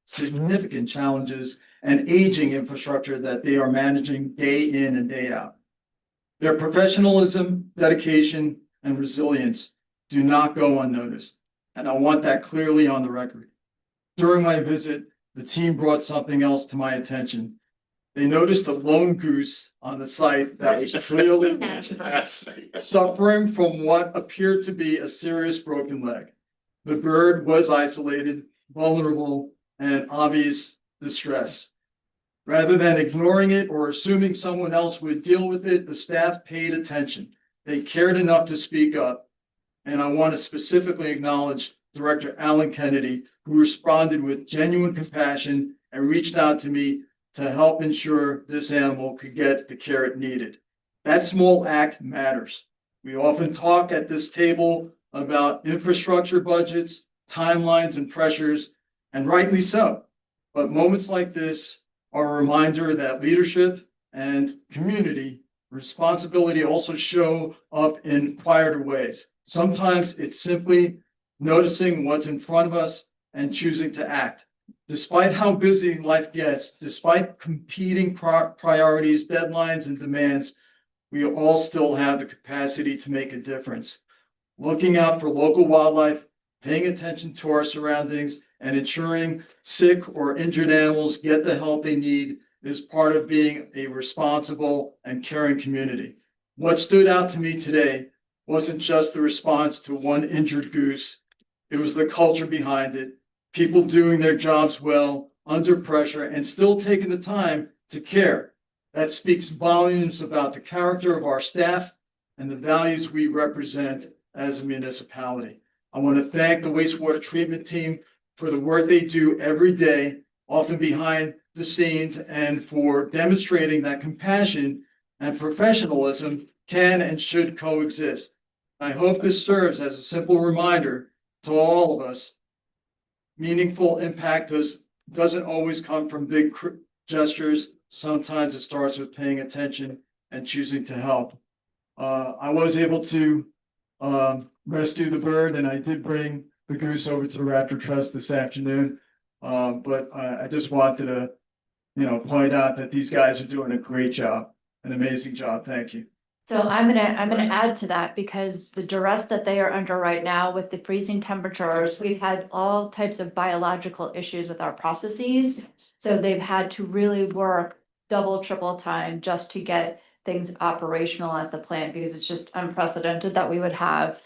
significant challenges and aging infrastructure that they are managing day in and day out. Their professionalism, dedication, and resilience do not go unnoticed, and I want that clearly on the record. During my visit, the team brought something else to my attention. They noticed a lone goose on the site that was clearly suffering from what appeared to be a serious broken leg. The bird was isolated, vulnerable, and in obvious distress. Rather than ignoring it or assuming someone else would deal with it, the staff paid attention. They cared enough to speak up. And I want to specifically acknowledge Director Alan Kennedy, who responded with genuine compassion and reached out to me to help ensure this animal could get the care it needed. That small act matters. We often talk at this table about infrastructure budgets, timelines, and pressures, and rightly so. But moments like this are a reminder that leadership and community responsibility also show up in quieter ways. Sometimes it's simply noticing what's in front of us and choosing to act. Despite how busy life gets, despite competing priorities, deadlines, and demands, we all still have the capacity to make a difference. Looking out for local wildlife, paying attention to our surroundings, and ensuring sick or injured animals get the help they need is part of being a responsible and caring community. What stood out to me today wasn't just the response to one injured goose. It was the culture behind it, people doing their jobs well, under pressure, and still taking the time to care. That speaks volumes about the character of our staff and the values we represent as a municipality. I want to thank the wastewater treatment team for the work they do every day, often behind the scenes, and for demonstrating that compassion and professionalism can and should coexist. I hope this serves as a simple reminder to all of us. Meaningful impact doesn't always come from big gestures. Sometimes it starts with paying attention and choosing to help. I was able to rescue the bird, and I did bring the goose over to the Raptor Trust this afternoon. But I just wanted to, point out that these guys are doing a great job, an amazing job. Thank you. So I'm gonna add to that because the duress that they are under right now with the freezing temperatures, we've had all types of biological issues with our processes. So they've had to really work double, triple time just to get things operational at the plant because it's just unprecedented that we would have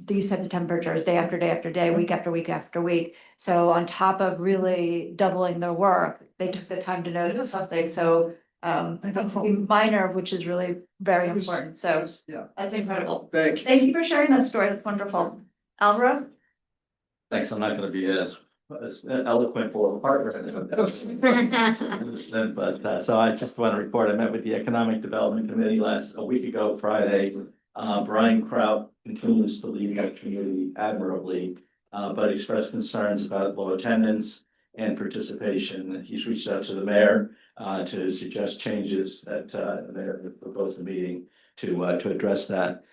these types of temperatures day after day after day, week after week after week. So on top of really doubling their work, they took the time to notice something. So minor, which is really very important. So Yeah. that's incredible. Thank you. Thank you for sharing that story. That's wonderful. Alvaro? Thanks, I'm not gonna be as eloquent for a partner. But, so I just want to report, I met with the Economic Development Committee a week ago, Friday. Brian Kraut continues to lead that committee admirably, but expressed concerns about low attendance and participation. He's reached out to the mayor, to suggest changes that, the mayor had proposed the meeting to address that.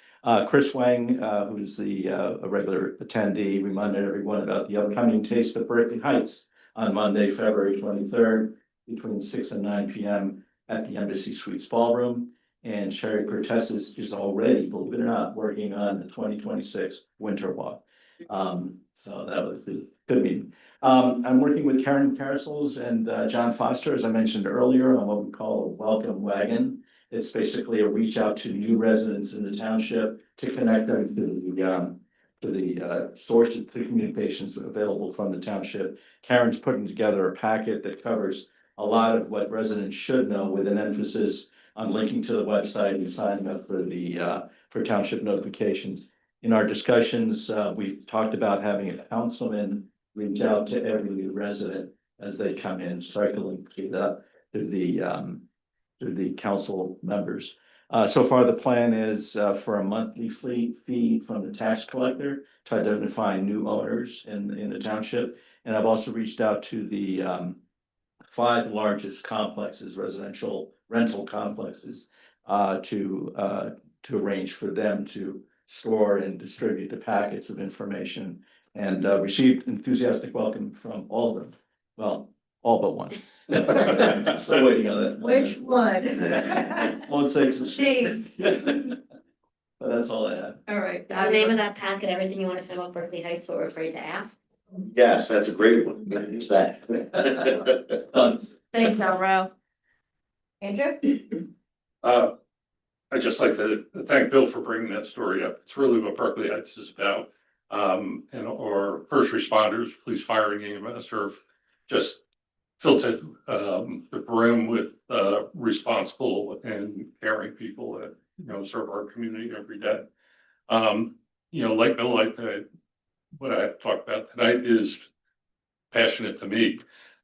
Chris Wang, who's a regular attendee, reminded everyone about the upcoming Taste of Berkeley Heights on Monday, February 23rd, between 6 and 9 p.m. at the Embassy Suites Ballroom. And Sherry Cortez is already, believe it or not, working on the 2026 Winter Walk. So that was the good meeting. I'm working with Karen Carousels and John Foster, as I mentioned earlier, on what we call a welcome wagon. It's basically a reach out to new residents in the township to connect them to the sources, to communications available from the township. Karen's putting together a packet that covers a lot of what residents should know, with an emphasis on linking to the website and signing up for township notifications. In our discussions, we talked about having a councilman reach out to every new resident as they come in, cycling to the council members. So far, the plan is for a monthly fee from the tax collector to identify new owners in the township. And I've also reached out to the 5 largest complexes, residential rental complexes, to arrange for them to store and distribute the packets of information, and received enthusiastic welcome from all of them. Well, all but one. Still waiting on that. Which one? Won't say. James. But that's all I have. All right. Is the name of that packet everything you want to know about Berkeley Heights, what we're afraid to ask? Yes, that's a great one. Use that. Thanks, Alvaro. Andrew? I'd just like to thank Bill for bringing that story up. It's really what Berkeley Heights is about. Or first responders, police, fire, and EMS are just filled to the brim with responsible and caring people that serve our community every day. Like Bill, what I've talked about tonight is passionate to me.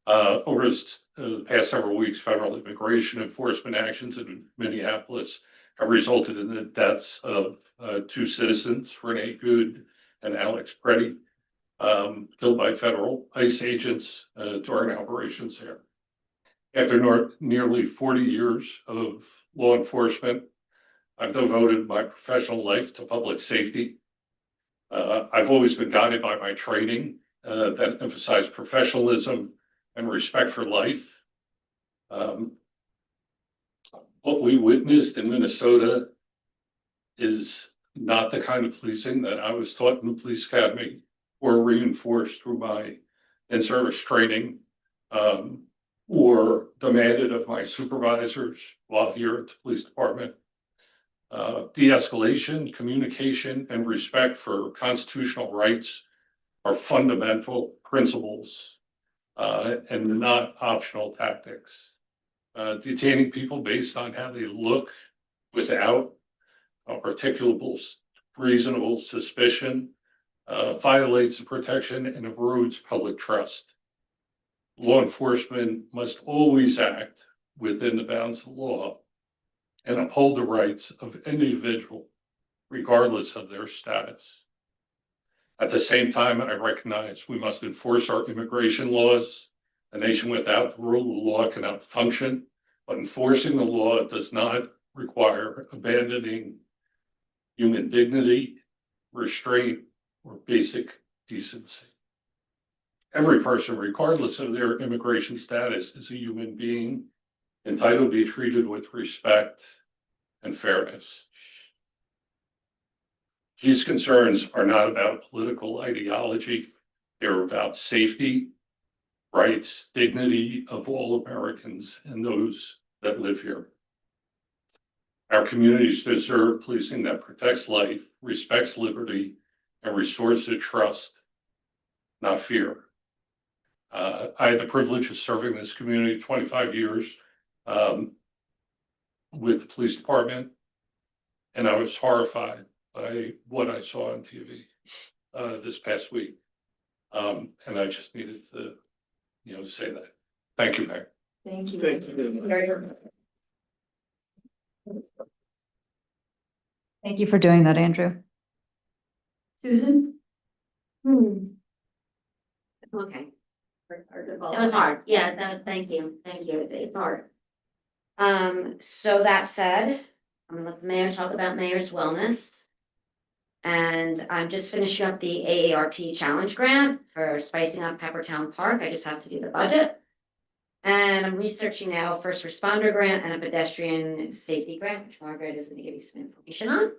Over the past several weeks, federal immigration enforcement actions in Minneapolis have resulted in the deaths of 2 citizens, Renee Good and Alex Preddy, killed by federal ICE agents during operations there. After nearly 40 years of law enforcement, I've devoted my professional life to public safety. I've always been guided by my training that emphasized professionalism and respect for life. What we witnessed in Minnesota is not the kind of policing that I was taught in the police academy or reinforced through my in-service training, or demanded of my supervisors while here at the police department. De-escalation, communication, and respect for constitutional rights are fundamental principles and not optional tactics. Detaining people based on how they look without articulable reasonable suspicion violates the protection and erodes public trust. Law enforcement must always act within the bounds of the law and uphold the rights of any individual, regardless of their status. At the same time, I recognize we must enforce our immigration laws A nation without the rule of law cannot function, but enforcing the law does not require abandoning human dignity, restraint, or basic decency. Every person, regardless of their immigration status, is a human being entitled to be treated with respect and fairness. These concerns are not about political ideology. They're about safety, rights, dignity of all Americans and those that live here. Our communities deserve policing that protects life, respects liberty, and restores the trust, not fear. I had the privilege of serving this community 25 years with the police department, and I was horrified by what I saw on TV this past week. And I just needed to, say that. Thank you, Mayor. Thank you. Thank you. Thank you for doing that, Andrew. Susan? Okay. That was hard. Yeah, thank you. It's hard. So that said, I'm gonna let the mayor talk about mayor's wellness. And I'm just finishing up the AARP challenge grant for spicing up Peppertown Park. I just have to do the budget. And I'm researching now a first responder grant and a pedestrian safety grant, which Margaret is gonna give you some information on.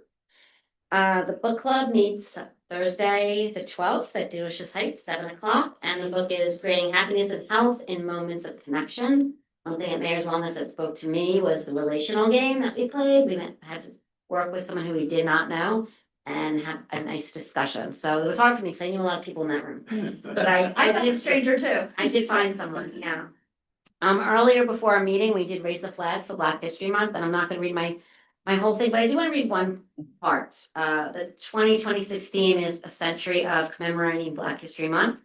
The book club meets Thursday, the 12th at Delicious Heights, 7 o'clock. And the book is Creating Happiness and Health in Moments of Connection. One thing at Mayor's Wellness that spoke to me was the relational game that we played. We had to work with someone who we did not know and have a nice discussion. So it was hard for me because I knew a lot of people in that room. But I met a stranger too. I did find someone, yeah. Earlier before our meeting, we did raise the flag for Black History Month, and I'm not gonna read my whole thing, but I do want to read one part. The 2026 theme is a century of commemorating Black History Month.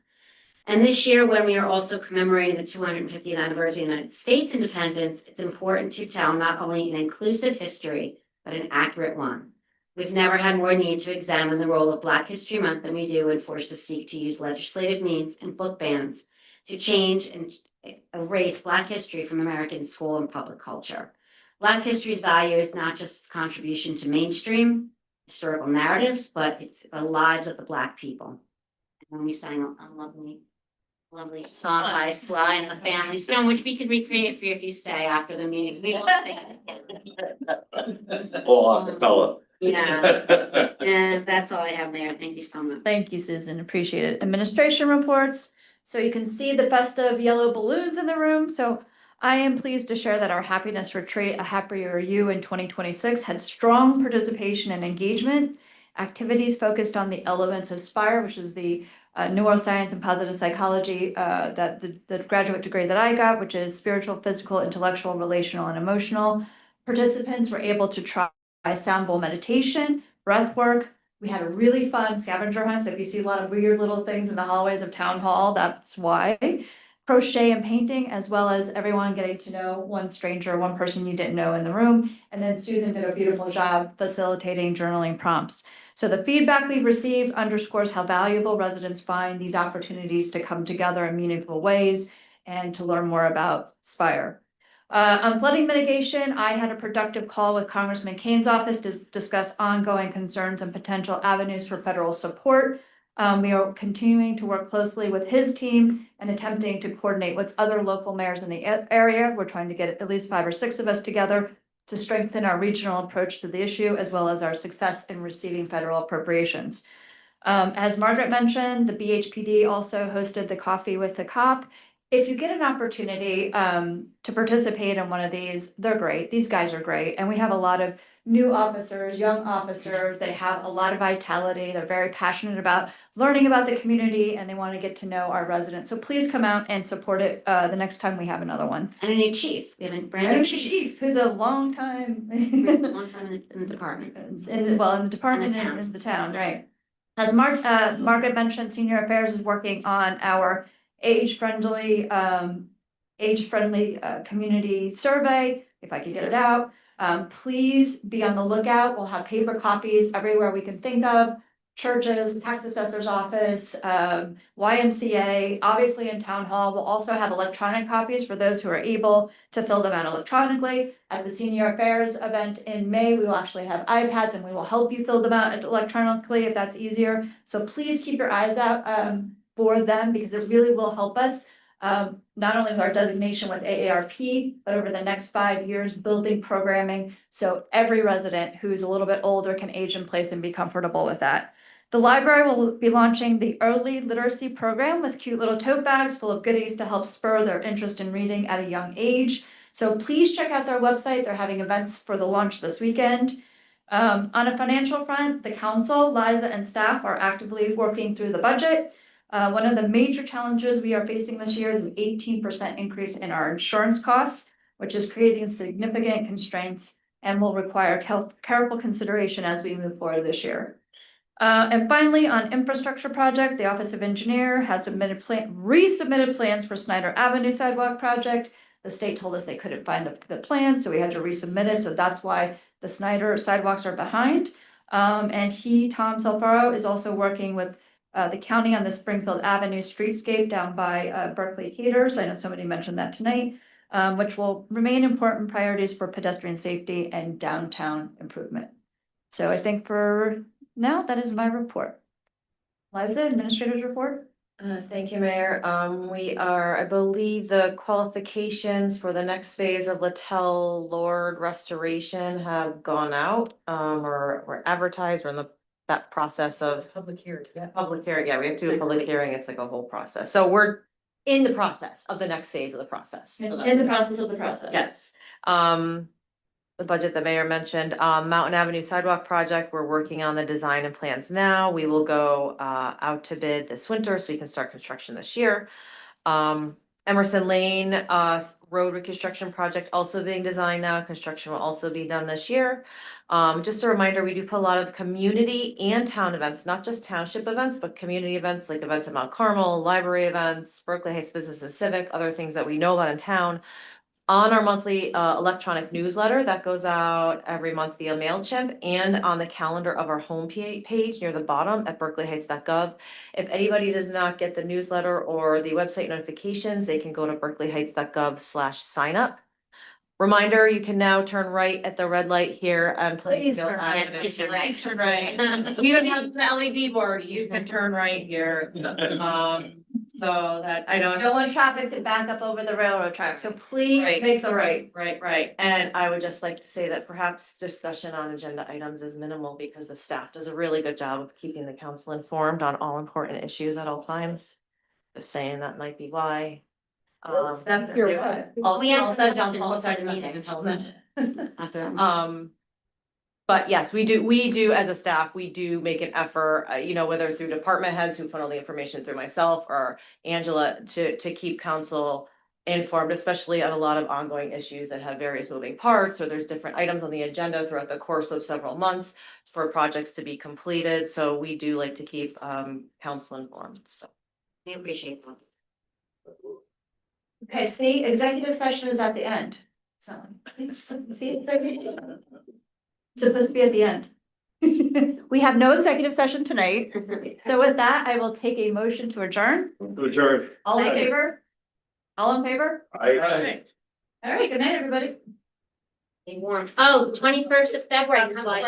And this year, when we are also commemorating the 250th anniversary of the United States independence, it's important to tell not only an inclusive history, but an accurate one. We've never had more need to examine the role of Black History Month than we do when forces seek to use legislative means and book bans to change and erase Black history from American school and public culture. Black history's value is not just its contribution to mainstream historical narratives, but it's the lives of the Black people. And then we sang a lovely song by Sly and the Family Stone, which we could recreate for you if you stay after the meeting. We don't All acapella. Yeah, and that's all I have, Mayor. Thank you so much. Thank you, Susan. Appreciate it. Administration reports. So you can see the festive yellow balloons in the room. So I am pleased to share that our happiness retreat, A Happier You in 2026, had strong participation and engagement. Activities focused on the elements of SPIRE, which is the neuroscience and positive psychology, that the graduate degree that I got, which is spiritual, physical, intellectual, relational, and emotional. Participants were able to try sound bowl meditation, breath work. We had a really fun scavenger hunt. So if you see a lot of weird little things in the hallways of Town Hall, that's why. Crochet and painting, as well as everyone getting to know one stranger, one person you didn't know in the room. And then Susan did a beautiful job facilitating journaling prompts. So the feedback we've received underscores how valuable residents find these opportunities to come together in meaningful ways and to learn more about SPIRE. On flooding mitigation, I had a productive call with Congressman Kane's office to discuss ongoing concerns and potential avenues for federal support. We are continuing to work closely with his team and attempting to coordinate with other local mayors in the area. We're trying to get at least 5 or 6 of us together to strengthen our regional approach to the issue, as well as our success in receiving federal appropriations. As Margaret mentioned, the BHPD also hosted the Coffee with the Cop. If you get an opportunity to participate in one of these, they're great. These guys are great. And we have a lot of new officers, young officers. They have a lot of vitality. They're very passionate about learning about the community, and they want to get to know our residents. So please come out and support it the next time we have another one. And a new chief. We have a brand And new a chief. who's a long time. Long time in the department. In the department In the town. in the town, right? As Margaret mentioned, Senior Affairs is working on our age-friendly community survey, if I could get it out. Please be on the lookout. We'll have paper copies everywhere we can think of. churches, tax assessor's office, YMCA, obviously in town hall. We'll also have electronic copies for those who are able to fill them out electronically. At the senior affairs event in May, we will actually have iPads and we will help you fill them out electronically if that's easier. So please keep your eyes out for them because it really will help us. Not only with our designation with AARP, but over the next 5 years, building programming. So every resident who's a little bit older can age in place and be comfortable with that. The library will be launching the early literacy program with cute little tote bags full of goodies to help spur their interest in reading at a young age. So please check out their website. They're having events for the launch this weekend. On a financial front, the council, Liza and staff are actively working through the budget. One of the major challenges we are facing this year is an 18% increase in our insurance costs, which is creating significant constraints and will require careful consideration as we move forward this year. And finally, on infrastructure project, the Office of Engineer has resubmitted plans for Snyder Avenue sidewalk project. The state told us they couldn't find the plan, so we had to resubmit it. So that's why the Snyder sidewalks are behind. And Tom Salfaro, is also working with the county on the Springfield Avenue streetscape down by Berkeley Caters. I know somebody mentioned that tonight, which will remain important priorities for pedestrian safety and downtown improvement. So I think for now, that is my report. Liza, administrator's report. Thank you, Mayor. I believe the qualifications for the next phase of Littell Lord restoration have gone out, or were advertised, or in that process of. Public hearing, yeah, we have to do a public hearing, it's like a whole process, so we're in the process of the next phase of the process. In the process of the process. Yes, the budget the mayor mentioned, Mountain Avenue sidewalk project, we're working on the design and plans now. We will go out to bid this winter so we can start construction this year. Emerson Lane road reconstruction project also being designed now. Construction will also be done this year. Just a reminder, we do put a lot of community and town events, not just township events, but community events like events at Mount Carmel, library events, Berkeley Heights Business and Civic, other things that we know about in town. On our monthly electronic newsletter that goes out every month via MailChimp, and on the calendar of our home page near the bottom at berkeleyheights.gov. If anybody does not get the newsletter or the website notifications, they can go to berkeleyheights.gov/signup. Reminder, you can now turn right at the red light here and Please turn right. Yes, please turn right. Please turn right. We even have the LED board, you can turn right here. So that I know. I don't want traffic to back up over the railroad track, so please make the right. Right. And I would just like to say that perhaps discussion on agenda items is minimal because the staff does a really good job of keeping the council informed on all important issues at all times. Just saying that might be why. You're right. We I'll actually send have you all the to text hold messages that and tell them. After. But yes, we do as a staff, we do make an effort, whether through department heads who funnel the information through myself or Angela to keep council informed, especially on a lot of ongoing issues that have various moving parts, or there's different items on the agenda throughout the course of several months for projects to be completed. So we do like to keep council informed, so. We appreciate that. Okay, see, executive session is at the end. So, see, it's supposed to be at the end. We have no executive session tonight. So with that, I will take a motion to adjourn. Adjourn. All in favor? All in favor? Aye. All right, good night, everybody. They warned. Oh, 21st of February. Come on.